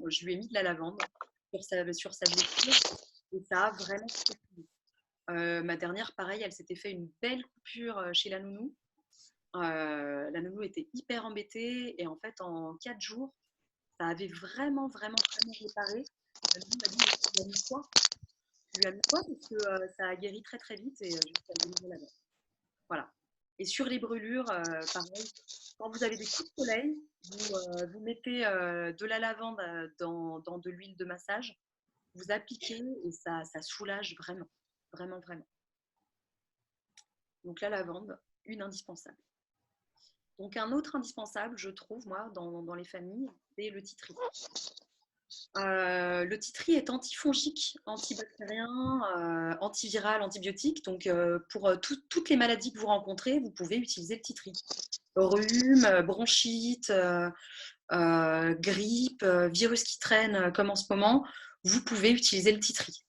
Speaker 1: Je lui ai mis de la lavande sur sa blessure et ça a vraiment cicatrisé. Ma dernière, pareil, elle s'était fait une belle coupure chez la nounou. La nounou était hyper embêtée et en fait, en 4 jours, ça avait vraiment réparé. La nounou m'a dit, tu lui as mis quoi? Tu lui as mis quoi? Parce que ça a guéri très très vite et je lui ai donné la lavande. Voilà. Et sur les brûlures, pareil, quand vous avez des coups de soleil, vous mettez de la lavande dans de l'huile de massage, vous appliquez et ça soulage vraiment, vraiment, vraiment. Donc la lavande, une indispensable. Donc un autre indispensable, je trouve, moi, dans les familles, c'est le titri. Le titri est antifongique, antibactérien, antiviral, antibiotique. Donc pour toutes les maladies que vous rencontrez, vous pouvez utiliser le titri. Rhume, bronchite, grippe, virus qui traîne comme en ce moment, vous pouvez utiliser le titri.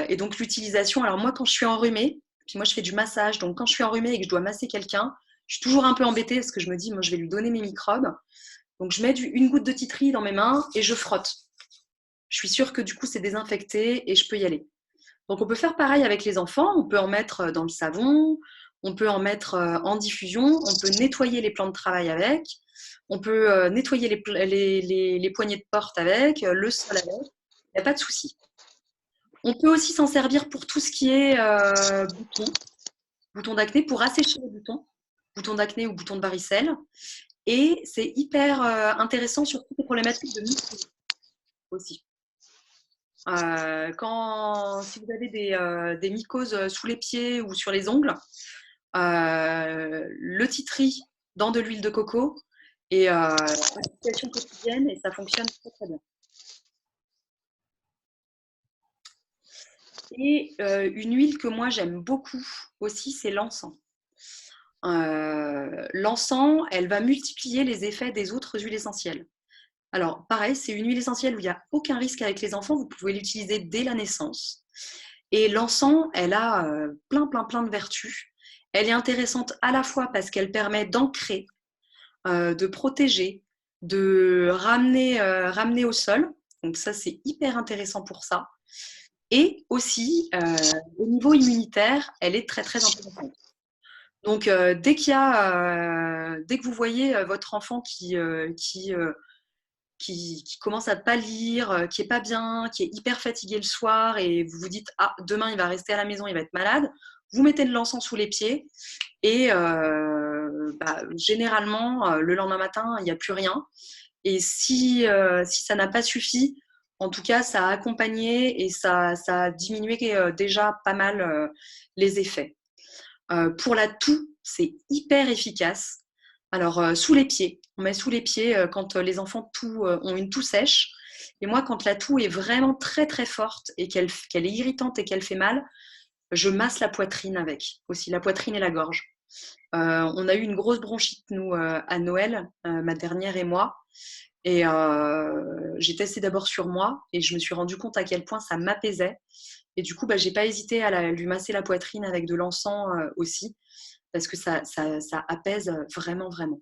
Speaker 1: Et donc l'utilisation, alors moi quand je suis enrhumée, puis moi je fais du massage, donc quand je suis enrhumée et que je dois masser quelqu'un, je suis toujours un peu embêtée parce que je me dis, moi je vais lui donner mes microbes. Donc je mets une goutte de titri dans mes mains et je frotte. Je suis sûre que du coup c'est désinfecté et je peux y aller. Donc on peut faire pareil avec les enfants, on peut en mettre dans le savon, on peut en mettre en diffusion, on peut nettoyer les plans de travail avec, on peut nettoyer les poignées de porte avec, le sol avec, il n'y a pas de souci. On peut aussi s'en servir pour tout ce qui est boutons d'acné, pour assécher les boutons d'acné ou boutons de varicelle. Et c'est hyper intéressant sur toutes les problématiques de mycose aussi. Si vous avez des mycoses sous les pieds ou sur les ongles, le titri dans de l'huile de coco et application quotidienne et ça fonctionne très très bien. Et une huile que moi j'aime beaucoup aussi, c'est l'encens. L'encens, elle va multiplier les effets des autres huiles essentielles. Alors, pareil, c'est une huile essentielle où il n'y a aucun risque avec les enfants. Vous pouvez l'utiliser dès la naissance. Et l'encens, elle a plein de vertus. Elle est intéressante à la fois parce qu'elle permet d'ancrer, de protéger, de ramener au sol. Donc ça, c'est hyper intéressant pour ça. Et aussi, au niveau immunitaire, elle est très, très intéressante. Donc, dès que vous voyez votre enfant qui commence à pâlir, qui est pas bien, qui est hyper fatigué le soir, et vous vous dites ah, demain il va rester à la maison, il va être malade, vous mettez de l'encens sous les pieds et généralement le lendemain matin il n'y a plus rien. Et si ça n'a pas suffi, en tout cas ça a accompagné et ça a diminué déjà pas mal les effets. Pour la toux, c'est hyper efficace. Alors, sous les pieds, on met sous les pieds quand les enfants ont une toux sèche. Et moi, quand la toux est vraiment très très forte et qu'elle est irritante et qu'elle fait mal, je masse la poitrine avec, aussi la poitrine et la gorge. On a eu une grosse bronchite, nous, à Noël, ma dernière et moi. Et j'ai testé d'abord sur moi et je me suis rendu compte à quel point ça m'apaisait. Et du coup, j'ai pas hésité à lui masser la poitrine avec de l'encens aussi, parce que ça apaise vraiment, vraiment.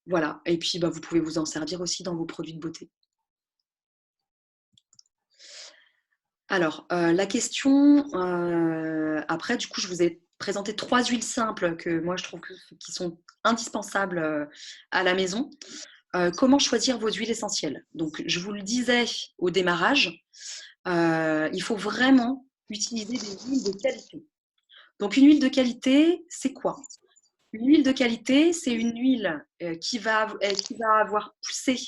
Speaker 1: Voilà. Et puis, vous pouvez vous en servir aussi dans vos produits de beauté. Alors, la question, après, du coup, je vous ai présenté 3 huiles simples que moi, je trouve qui sont indispensables à la maison. Comment choisir vos huiles essentielles? Donc, je vous le disais au démarrage, il faut vraiment utiliser des huiles de qualité. Donc, une huile de qualité, c'est quoi? Une huile de qualité, c'est une huile qui va avoir poussé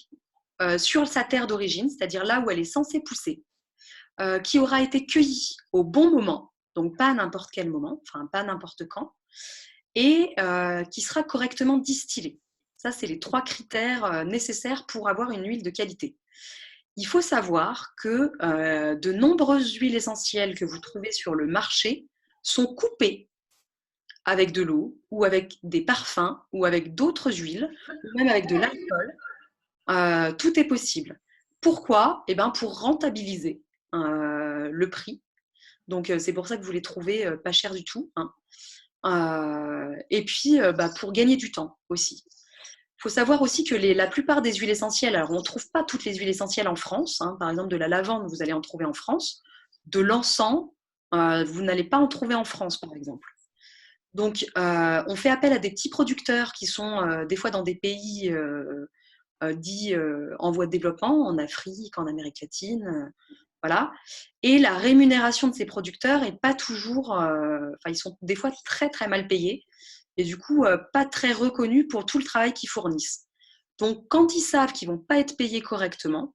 Speaker 1: sur sa terre d'origine, c'est-à-dire là où elle est censée pousser, qui aura été cueillie au bon moment, donc pas à n'importe quel moment, enfin pas n'importe quand, et qui sera correctement distillée. Ça, c'est les 3 critères nécessaires pour avoir une huile de qualité. Il faut savoir que de nombreuses huiles essentielles que vous trouvez sur le marché sont coupées avec de l'eau ou avec des parfums ou avec d'autres huiles, ou même avec de l'alcool. Tout est possible. Pourquoi? Pour rentabiliser le prix. Donc, c'est pour ça que vous les trouvez pas chers du tout. Et puis, pour gagner du temps aussi. Il faut savoir aussi que la plupart des huiles essentielles, alors on ne trouve pas toutes les huiles essentielles en France. Par exemple, de la lavande, vous allez en trouver en France. De l'encens, vous n'allez pas en trouver en France, par exemple. Donc, on fait appel à des petits producteurs qui sont des fois dans des pays dits en voie de développement, en Afrique, en Amérique latine, voilà. Et la rémunération de ces producteurs est pas toujours, ils sont des fois très très mal payés et du coup pas très reconnus pour tout le travail qu'ils fournissent. Donc, quand ils savent qu'ils vont pas être payés correctement,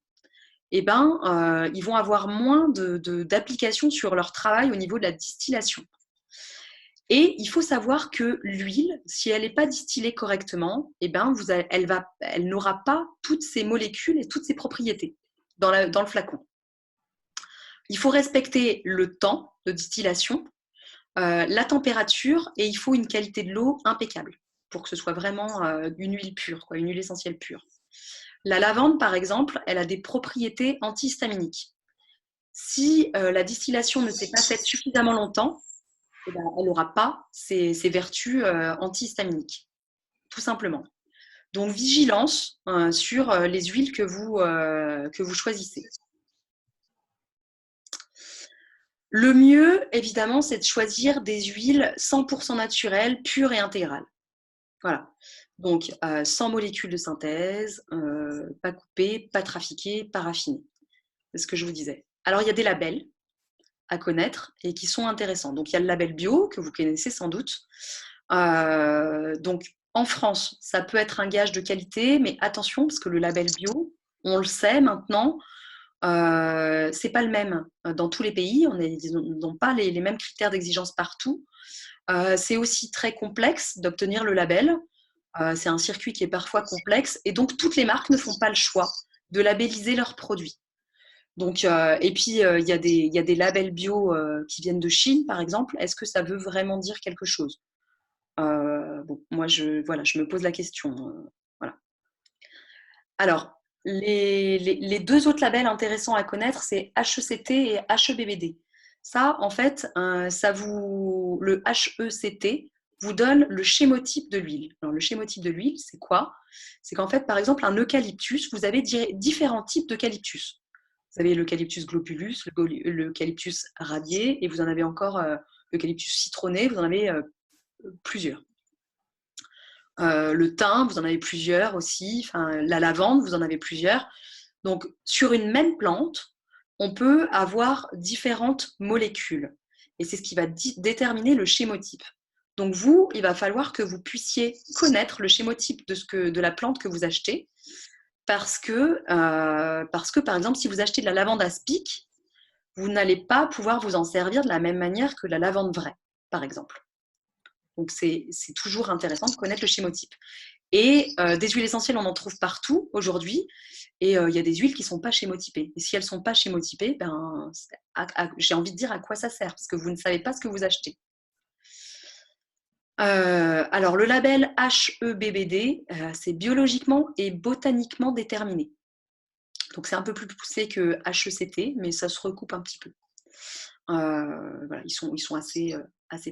Speaker 1: ils vont avoir moins d'applications sur leur travail au niveau de la distillation. Et il faut savoir que l'huile, si elle n'est pas distillée correctement, elle n'aura pas toutes ses molécules et toutes ses propriétés dans le flacon. Il faut respecter le temps de distillation, la température, et il faut une qualité de l'eau impeccable pour que ce soit vraiment une huile pure, une huile essentielle pure. La lavande, par exemple, elle a des propriétés antihistaminiques. Si la distillation ne s'est pas faite suffisamment longtemps, elle n'aura pas ces vertus antihistaminiques, tout simplement. Donc, vigilance sur les huiles que vous choisissez. Le mieux, évidemment, c'est de choisir des huiles 100% naturelles, pures et intégrales. Voilà. Donc, sans molécules de synthèse, pas coupées, pas trafiquées, pas raffinées. C'est ce que je vous disais. Alors, il y a des labels à connaître et qui sont intéressants. Donc, il y a le label bio, que vous connaissez sans doute. Donc, en France, ça peut être un gage de qualité, mais attention, parce que le label bio, on le sait maintenant, c'est pas le même dans tous les pays. Ils n'ont pas les mêmes critères d'exigence partout. C'est aussi très complexe d'obtenir le label. C'est un circuit qui est parfois complexe et donc toutes les marques ne font pas le choix de labelliser leurs produits. Donc, et puis, il y a des labels bio qui viennent de Chine, par exemple. Est-ce que ça veut vraiment dire quelque chose? Moi, je me pose la question. Voilà. Alors, les 2 autres labels intéressants à connaître, c'est HECT et HEBBD. Ça, en fait, le HECT vous donne le chémotype de l'huile. Alors, le chémotype de l'huile, c'est quoi? C'est qu'en fait, par exemple, un eucalyptus, vous avez différents types d'eucalyptus. Vous avez l'eucalyptus globulus, l'eucalyptus radié, et vous en avez encore L'eucalyptus citronné, vous en avez plusieurs. Le thym, vous en avez plusieurs aussi. Enfin, la lavande, vous en avez plusieurs. Donc, sur une même plante, on peut avoir différentes molécules. Et c'est ce qui va déterminer le chémotype. Donc, vous, il va falloir que vous puissiez connaître le chémotype de la plante que vous achetez. Parce que, par exemple, si vous achetez de la lavande aspic, vous n'allez pas pouvoir vous en servir de la même manière que la lavande vraie, par exemple. Donc, c'est toujours intéressant de connaître le chémotype. Et des huiles essentielles, on en trouve partout aujourd'hui. Et il y a des huiles qui ne sont pas chémotypées. Et si elles ne sont pas chémotypées, ben, j'ai envie de dire à quoi ça sert, parce que vous ne savez pas ce que vous achetez. Alors, le label HEBBD, c'est biologiquement et botaniquement déterminé. Donc, c'est un peu plus poussé que HECT, mais ça se recoupe un petit peu. Voilà, ils sont assez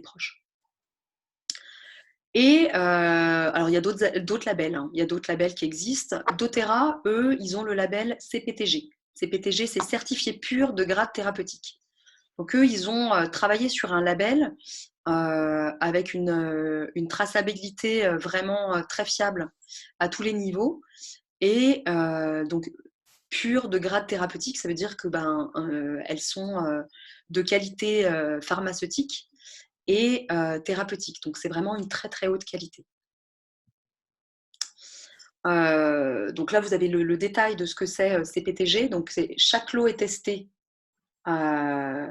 Speaker 1: proches. Et alors, il y a d'autres labels. Hein. Il y a d'autres labels qui existent. doTERRA, eux, ils ont le label CPTG. CPTG, c'est certifié pur de grade thérapeutique. Donc, eux, ils ont travaillé sur un label avec une traçabilité vraiment très fiable à tous les niveaux. Et donc, pure de grade thérapeutique, ça veut dire que elles sont de qualité pharmaceutique et thérapeutique. Donc, c'est vraiment une très, très haute qualité. Donc là, vous avez le détail de ce que c'est CPTG. Donc, chaque lot est testé à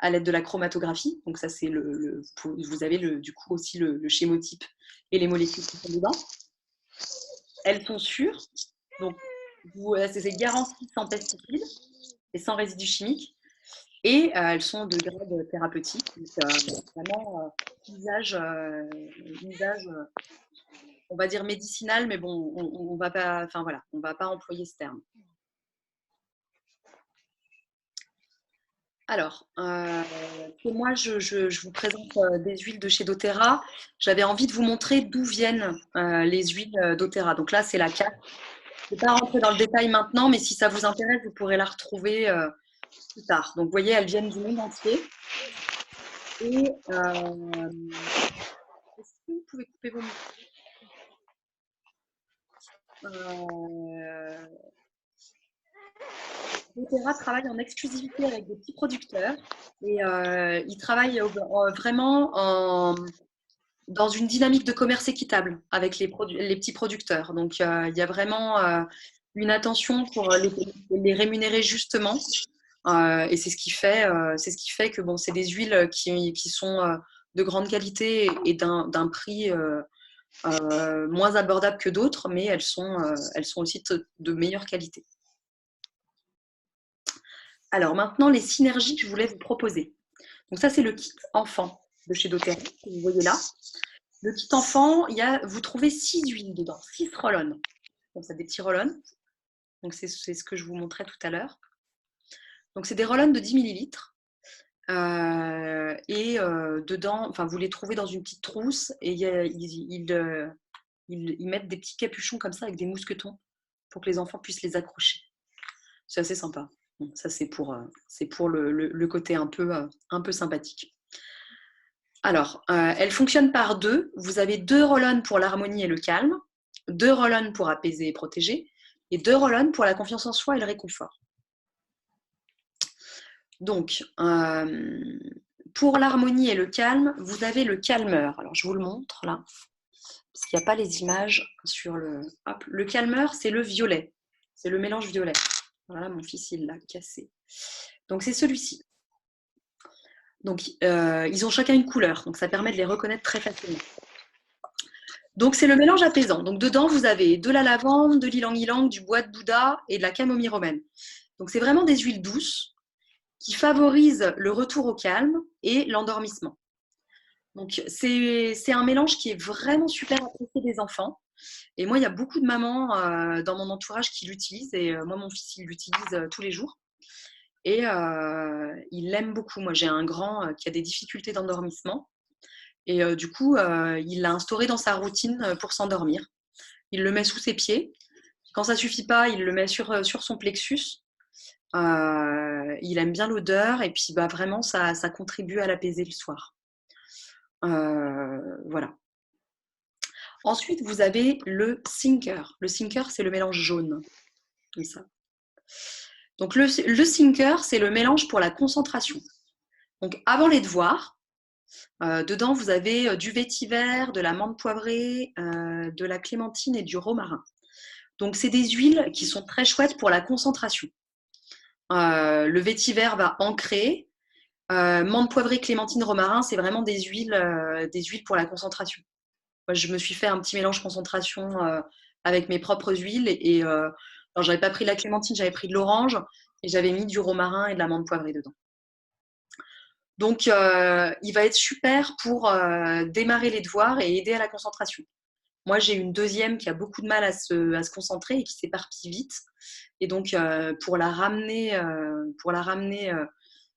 Speaker 1: l'aide de la chromatographie. Donc, ça, c'est vous avez du coup aussi le chémotype et les molécules qui sont dedans. Elles sont sûres. Donc, c'est garanti sans pesticides et sans résidus chimiques. Et elles sont de grade thérapeutique, donc vraiment usage, on va dire médicinal, mais bon, on va pas, enfin voilà, on va pas employer ce terme. Alors, moi, je vous présente des huiles de chez doTERRA. J'avais envie de vous montrer d'où viennent les huiles doTERRA. Donc là, c'est la carte. Je ne vais pas rentrer dans le détail maintenant, mais si ça vous intéresse, vous pourrez la retrouver plus tard. Donc, vous voyez, elles viennent du monde entier. Et est-ce que vous pouvez couper vos micros ? doTERRA travaille en exclusivité avec des petits producteurs et ils travaillent vraiment dans une dynamique de commerce équitable avec les petits producteurs. Donc, il y a vraiment une attention pour les rémunérer justement. Et c'est ce qui fait que bon, c'est des huiles qui sont de grande qualité et d'un prix moins abordable que d'autres, mais elles sont aussi de meilleure qualité. Alors maintenant, les synergies que je voulais vous proposer. Donc ça, c'est le kit enfant de chez doTERRA, que vous voyez là. Le kit enfant, vous trouvez 6 huiles dedans, 6 roll-on. Donc c'est des petits roll-on. Donc c'est ce que je vous montrais tout à l'heure. Donc c'est des roll-on de 10 millilitres. Dedans, enfin vous les trouvez dans une petite trousse et ils mettent des petits capuchons comme ça avec des mousquetons pour que les enfants puissent les accrocher. C'est assez sympa. Bon, ça c'est pour le côté un peu sympathique. Alors, elle fonctionne par deux. Vous avez 2 roll-on pour l'harmonie et le calme, 2 roll-on pour apaiser et protéger, et 2 roll-on pour la confiance en soi et le réconfort. Donc, pour l'harmonie et le calme, vous avez le calmeur. Alors, je vous le montre là, parce qu'il n'y a pas les images sur le... Hop, le calmeur, c'est le violet. C'est le mélange violet. Voilà, mon fils, il l'a cassé. Donc, c'est celui-ci. Donc, ils ont chacun une couleur. Donc, ça permet de les reconnaître très facilement. Donc, c'est le mélange apaisant. Donc, dedans, vous avez de la lavande, de l'ylang-ylang, du bois de Bouddha et de la camomille romaine. Donc, c'est vraiment des huiles douces qui favorisent le retour au calme et l'endormissement. Donc, c'est un mélange qui est vraiment super apprécié des enfants. Et moi, il y a beaucoup de mamans dans mon entourage qui l'utilisent. Et moi, mon fils, il l'utilise tous les jours. Et il l'aime beaucoup. Moi, j'ai un grand qui a des difficultés d'endormissement. Et du coup, il l'a instauré dans sa routine pour s'endormir. Il le met sous ses pieds. Quand ça ne suffit pas, il le met sur son plexus. Il aime bien l'odeur et puis bah, vraiment, ça contribue à l'apaiser le soir. Voilà. Ensuite, vous avez le Sinker. Le Sinker, c'est le mélange jaune, comme ça. Donc, le Sinker, c'est le mélange pour la concentration. Donc, avant les devoirs, dedans, vous avez du vétiver, de la menthe poivrée, de la clémentine et du romarin. Donc, c'est des huiles qui sont très chouettes pour la concentration. Le vétiver va ancrer. Menthe poivrée, clémentine, romarin, c'est vraiment des huiles pour la concentration. Moi, je me suis fait un petit mélange concentration avec mes propres huiles. Alors, j'avais pas pris de la clémentine, j'avais pris de l'orange et j'avais mis du romarin et de la menthe poivrée dedans. Donc, il va être super pour démarrer les devoirs et aider à la concentration. Moi, j'ai une deuxième qui a beaucoup de mal à se concentrer et qui s'éparpille vite. Et donc, pour la ramener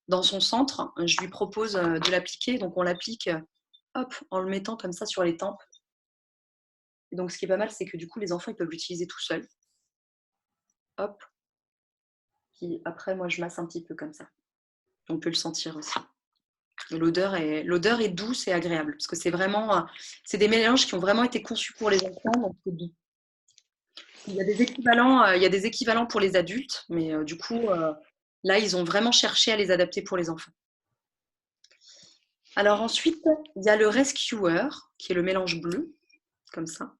Speaker 1: dans son centre, je lui propose de l'appliquer. Donc, on l'applique en le mettant comme ça sur les tempes. Et donc, ce qui est pas mal, c'est que du coup, les enfants ils peuvent l'utiliser tout seuls. Hop. Puis après, moi, je masse un petit peu comme ça. On peut le sentir aussi. L'odeur est douce et agréable parce que c'est des mélanges qui ont vraiment été conçus pour les enfants, donc c'est doux. Il y a des équivalents pour les adultes, mais du coup, là, ils ont vraiment cherché à les adapter pour les enfants. Alors ensuite, il y a le Rescuer, qui est le mélange bleu, comme ça.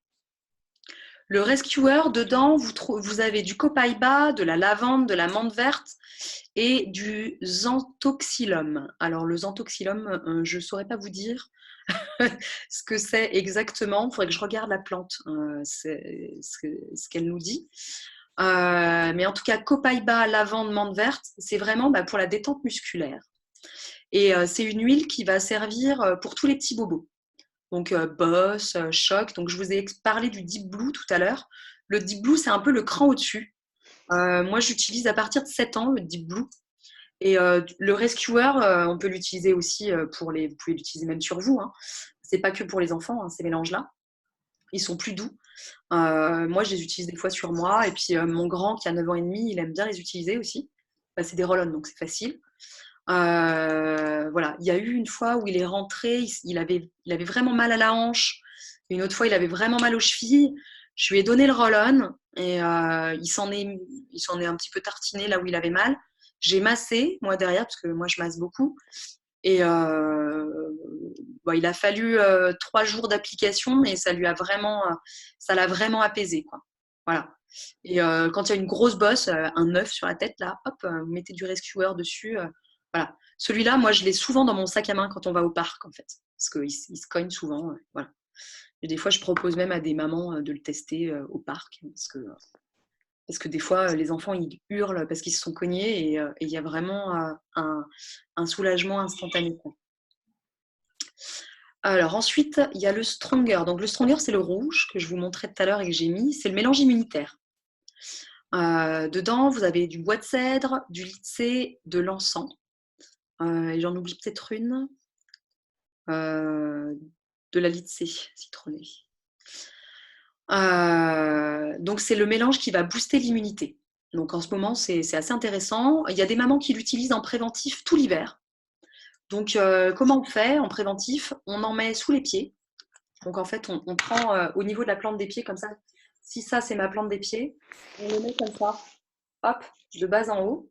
Speaker 1: Le Rescuer, dedans, vous avez du copaiba, de la lavande, de la menthe verte et du xanthoxylum. Alors, le xanthoxylum, je ne saurais pas vous dire ce que c'est exactement. Il faudrait que je regarde la plante, ce qu'elle nous dit. Mais en tout cas, copaiba, lavande, menthe verte, c'est vraiment pour la détente musculaire. Et c'est une huile qui va servir pour tous les petits bobos. Donc, boss, choc. Donc, je vous ai parlé du Deep Blue tout à l'heure. Le Deep Blue, c'est un peu le cran au-dessus. Moi, j'utilise à partir de 7 ans le Deep Blue. Et le Rescuer, on peut l'utiliser aussi vous pouvez l'utiliser même sur vous. Hein. C'est pas que pour les enfants, hein, ces mélanges-là. Ils sont plus doux. Moi, je les utilise des fois sur moi. Et puis, mon grand, qui a 9 ans et demi, il aime bien les utiliser aussi. C'est des roll-on, donc c'est facile. Voilà, il y a eu une fois où il est rentré, il avait vraiment mal à la hanche. Une autre fois, il avait vraiment mal aux chevilles. Je lui ai donné le roll-on et il s'en est un petit peu tartiné là où il avait mal. J'ai massé, moi, derrière, parce que moi, je masse beaucoup. Et il a fallu 3 jours d'application, mais ça l'a vraiment apaisé, quoi. Voilà. Et quand il y a une grosse bosse, un œuf sur la tête, là, hop, vous mettez du Rescuer dessus. Voilà. Celui-là, moi, je l'ai souvent dans mon sac à main quand on va au parc, en fait, parce qu'il se cogne souvent. Voilà. Et des fois, je propose même à des mamans de le tester au parc, parce que des fois, les enfants, ils hurlent parce qu'ils se sont cognés et il y a vraiment un soulagement instantané. Alors ensuite, il y a le Stronger. Donc le Stronger, c'est le rouge que je vous montrais tout à l'heure et que j'ai mis. C'est le mélange immunitaire. Dedans, vous avez du bois de cèdre, du lycée, de l'encens. Et j'en oublie peut-être une. De la lycée citronnée. Donc c'est le mélange qui va booster l'immunité. Donc en ce moment, c'est assez intéressant. Il y a des mamans qui l'utilisent en préventif tout l'hiver. Donc comment on fait en préventif? On en met sous les pieds. Donc en fait, on prend au niveau de la plante des pieds comme ça. Si ça, c'est ma plante des pieds, on le met comme ça, hop, de bas en haut.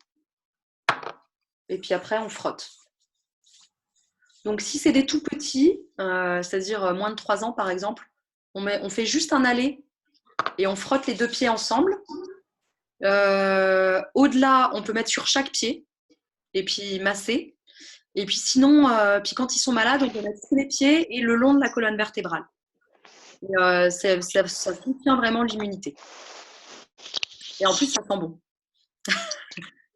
Speaker 1: Et puis après, on frotte. Donc si c'est des tout petits, c'est-à-dire moins de 3 ans par exemple, on fait juste un aller et on frotte les 2 pieds ensemble. Au-delà, on peut mettre sur chaque pied et puis masser. Et puis sinon, puis quand ils sont malades, on peut mettre sous les pieds et le long de la colonne vertébrale. Et, ça soutient vraiment l'immunité. Et en plus, ça sent bon.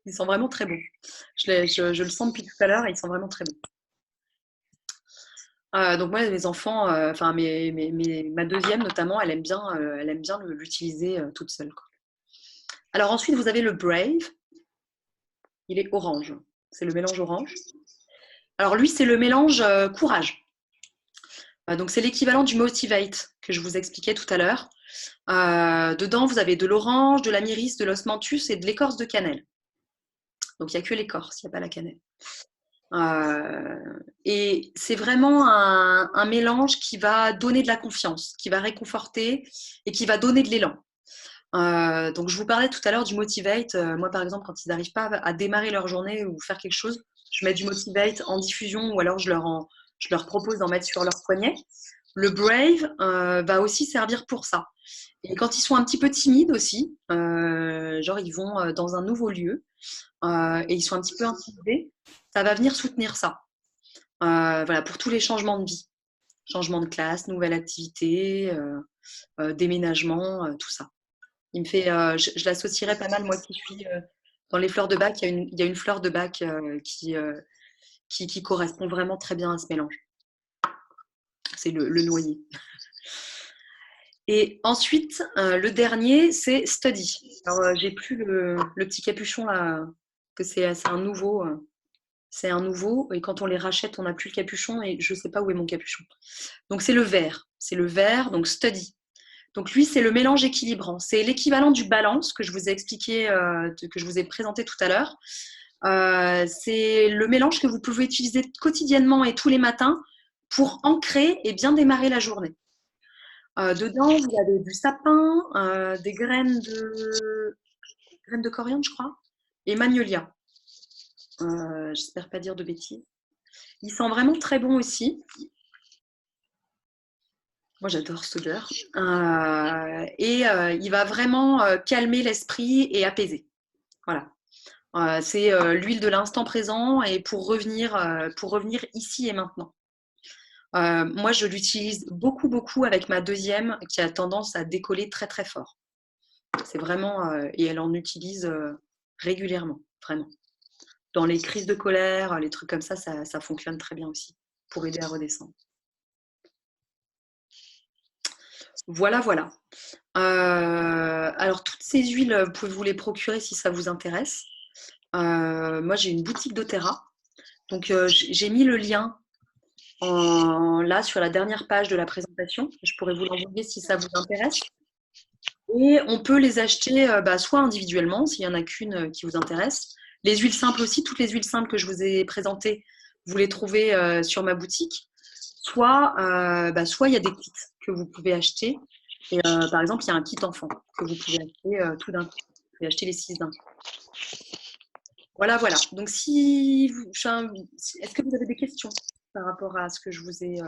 Speaker 1: Ils sont vraiment très bons. Je le sens depuis tout à l'heure et ils sont vraiment très bons. Donc moi, mes enfants, ma deuxième notamment, elle aime bien l'utiliser toute seule, quoi. Alors ensuite, vous avez le Brave. Il est orange. C'est le mélange orange. Alors lui, c'est le mélange courage. Donc c'est l'équivalent du Motivate que je vous expliquais tout à l'heure. Dedans, vous avez de l'orange, de la myrrhis, de l'osmanthus et de l'écorce de cannelle. Donc, il n'y a que l'écorce, il n'y a pas la cannelle. Et c'est vraiment un mélange qui va donner de la confiance, qui va réconforter et qui va donner de l'élan. Donc, je vous parlais tout à l'heure du Motivate. Moi, par exemple, quand ils n'arrivent pas à démarrer leur journée ou faire quelque chose, je mets du Motivate en diffusion ou alors je leur propose d'en mettre sur leur poignet. Le Brave va aussi servir pour ça. Et quand ils sont un petit peu timides aussi, genre ils vont dans un nouveau lieu et ils sont un petit peu intimidés, ça va venir soutenir ça. Voilà, pour tous les changements de vie. Changement de classe, nouvelle activité, déménagement, tout ça. Il me fait, je l'associerais pas mal, moi qui suis dans les fleurs de bac, il y a une fleur de bac qui correspond vraiment très bien à ce mélange. C'est le noyer. Et ensuite, le dernier, c'est Study. Alors, j'ai plus le petit capuchon là, que c'est un nouveau. C'est un nouveau, et quand on les rachète, on n'a plus le capuchon, et je ne sais pas où est mon capuchon. Donc, c'est le vert. C'est le vert, donc Study. Donc, lui, c'est le mélange équilibrant. C'est l'équivalent du balance que je vous ai expliqué, que je vous ai présenté tout à l'heure. C'est le mélange que vous pouvez utiliser quotidiennement et tous les matins pour ancrer et bien démarrer la journée. Dedans, vous avez du sapin, des graines de coriandre, je crois, et magnolia. J'espère pas dire de bêtises. Il sent vraiment très bon aussi. Moi, j'adore cette odeur. Il va vraiment calmer l'esprit et apaiser. Voilà. C'est l'huile de l'instant présent et pour revenir ici et maintenant. Moi, je l'utilise beaucoup, beaucoup avec ma deuxième qui a tendance à décoller très, très fort. C'est vraiment... et elle en utilise régulièrement, vraiment. Dans les crises de colère, les trucs comme ça, ça fonctionne très bien aussi pour aider à redescendre. Voilà, voilà. Alors, toutes ces huiles, vous pouvez vous les procurer si ça vous intéresse. Moi, j'ai une boutique doTERRA. Donc, j'ai mis le lien là sur la dernière page de la présentation. Je pourrais vous l'envoyer si ça vous intéresse. Et on peut les acheter soit individuellement, s'il n'y en a qu'une qui vous intéresse. Les huiles simples aussi, toutes les huiles simples que je vous ai présentées, vous les trouvez sur ma boutique. Soit il y a des kits que vous pouvez acheter. Et, par exemple, il y a un kit enfant que vous pouvez acheter tout d'un coup. Vous pouvez acheter les 6 d'un coup. Voilà, voilà. Donc, est-ce que vous avez des questions par rapport à ce que je vous ai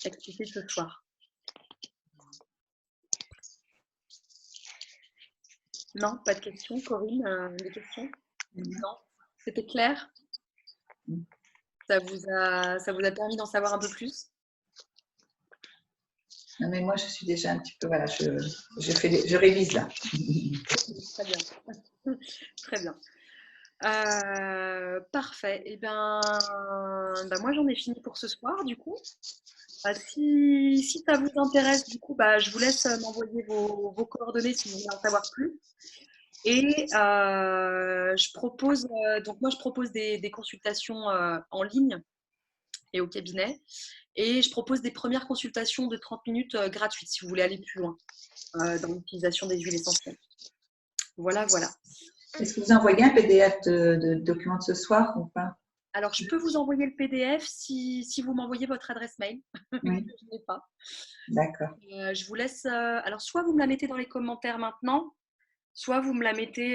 Speaker 1: expliqué ce soir? Non, pas de questions. Corinne, des questions? Non, c'était clair? Ça vous a permis d'en savoir un peu plus?
Speaker 3: Non, mais moi, je suis déjà un petit peu, voilà, je révise là.
Speaker 1: Très bien. Très bien. Parfait. Et ben, moi, j'en ai fini pour ce soir, du coup. Si ça vous intéresse, du coup, je vous laisse m'envoyer vos coordonnées si vous voulez en savoir plus. Et je propose, donc moi, je propose des consultations en ligne et au cabinet. Et je propose des premières consultations de 30 minutes gratuites si vous voulez aller plus loin dans l'utilisation des huiles essentielles. Voilà, voilà.
Speaker 3: Est-ce que vous envoyez un PDF de document de ce soir ou pas?
Speaker 1: Alors, je peux vous envoyer le PDF si vous m'envoyez votre adresse mail.
Speaker 3: Oui.
Speaker 1: Je n'ai pas.
Speaker 3: D'accord.
Speaker 1: Je vous laisse. Alors, soit vous me la mettez dans les commentaires maintenant, soit vous me la mettez,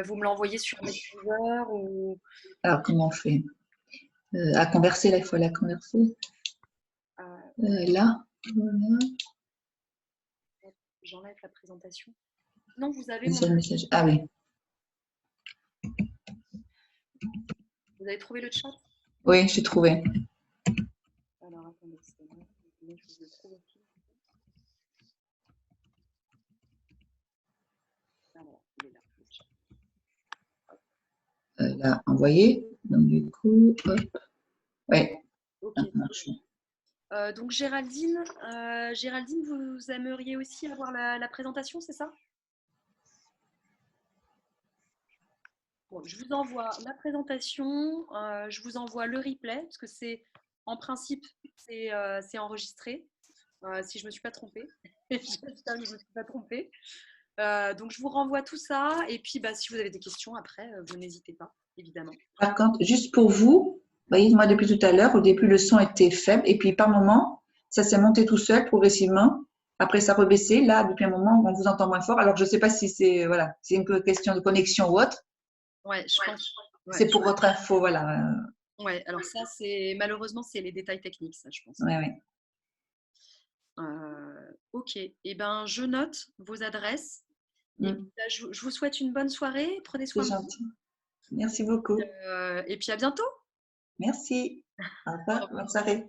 Speaker 1: vous me l'envoyez sur Messenger ou.
Speaker 3: Alors, comment on fait? À converser, là, il faut la converser. Là, voilà.
Speaker 1: J'enlève la présentation. Non, vous avez
Speaker 3: Sur le message. Ah oui.
Speaker 1: Vous avez trouvé le chat?
Speaker 3: Oui, j'ai trouvé.
Speaker 1: Alors, attendez, je vous le trouve aussi. Alors, il est là, le chat.
Speaker 3: Là, envoyé. Donc, du coup, hop. Oui.
Speaker 1: Ok.
Speaker 3: Ça marche.
Speaker 1: Donc, Géraldine, vous aimeriez aussi avoir la présentation, c'est ça? Bon, je vous envoie la présentation, je vous envoie le replay, parce que c'est, en principe, c'est enregistré, si je ne me suis pas trompée. J'espère que je ne me suis pas trompée. Donc, je vous renvoie tout ça. Et puis, si vous avez des questions après, vous n'hésitez pas, évidemment.
Speaker 3: Par contre, juste pour vous, voyez, moi depuis tout à l'heure, au début le son était faible et puis par moment, ça s'est monté tout seul progressivement. Après, ça rebaissé. Là, depuis un moment, on vous entend moins fort. Alors, je ne sais pas si c'est voilà, c'est une question de connexion ou autre.
Speaker 1: Ouais, je pense. Ouais,
Speaker 3: C'est pour votre info, voilà.
Speaker 1: Ouais, alors ça, malheureusement, c'est les détails techniques, ça, je pense.
Speaker 3: Ouais, ouais.
Speaker 1: Ok, et ben, je note vos adresses. Et
Speaker 3: Mm.
Speaker 1: puis, je vous souhaite une bonne soirée. Prenez soin
Speaker 3: C'est
Speaker 1: de vous.
Speaker 3: gentil. Merci beaucoup.
Speaker 1: Et puis, à bientôt.
Speaker 3: Merci. Au revoir. Bonne soirée.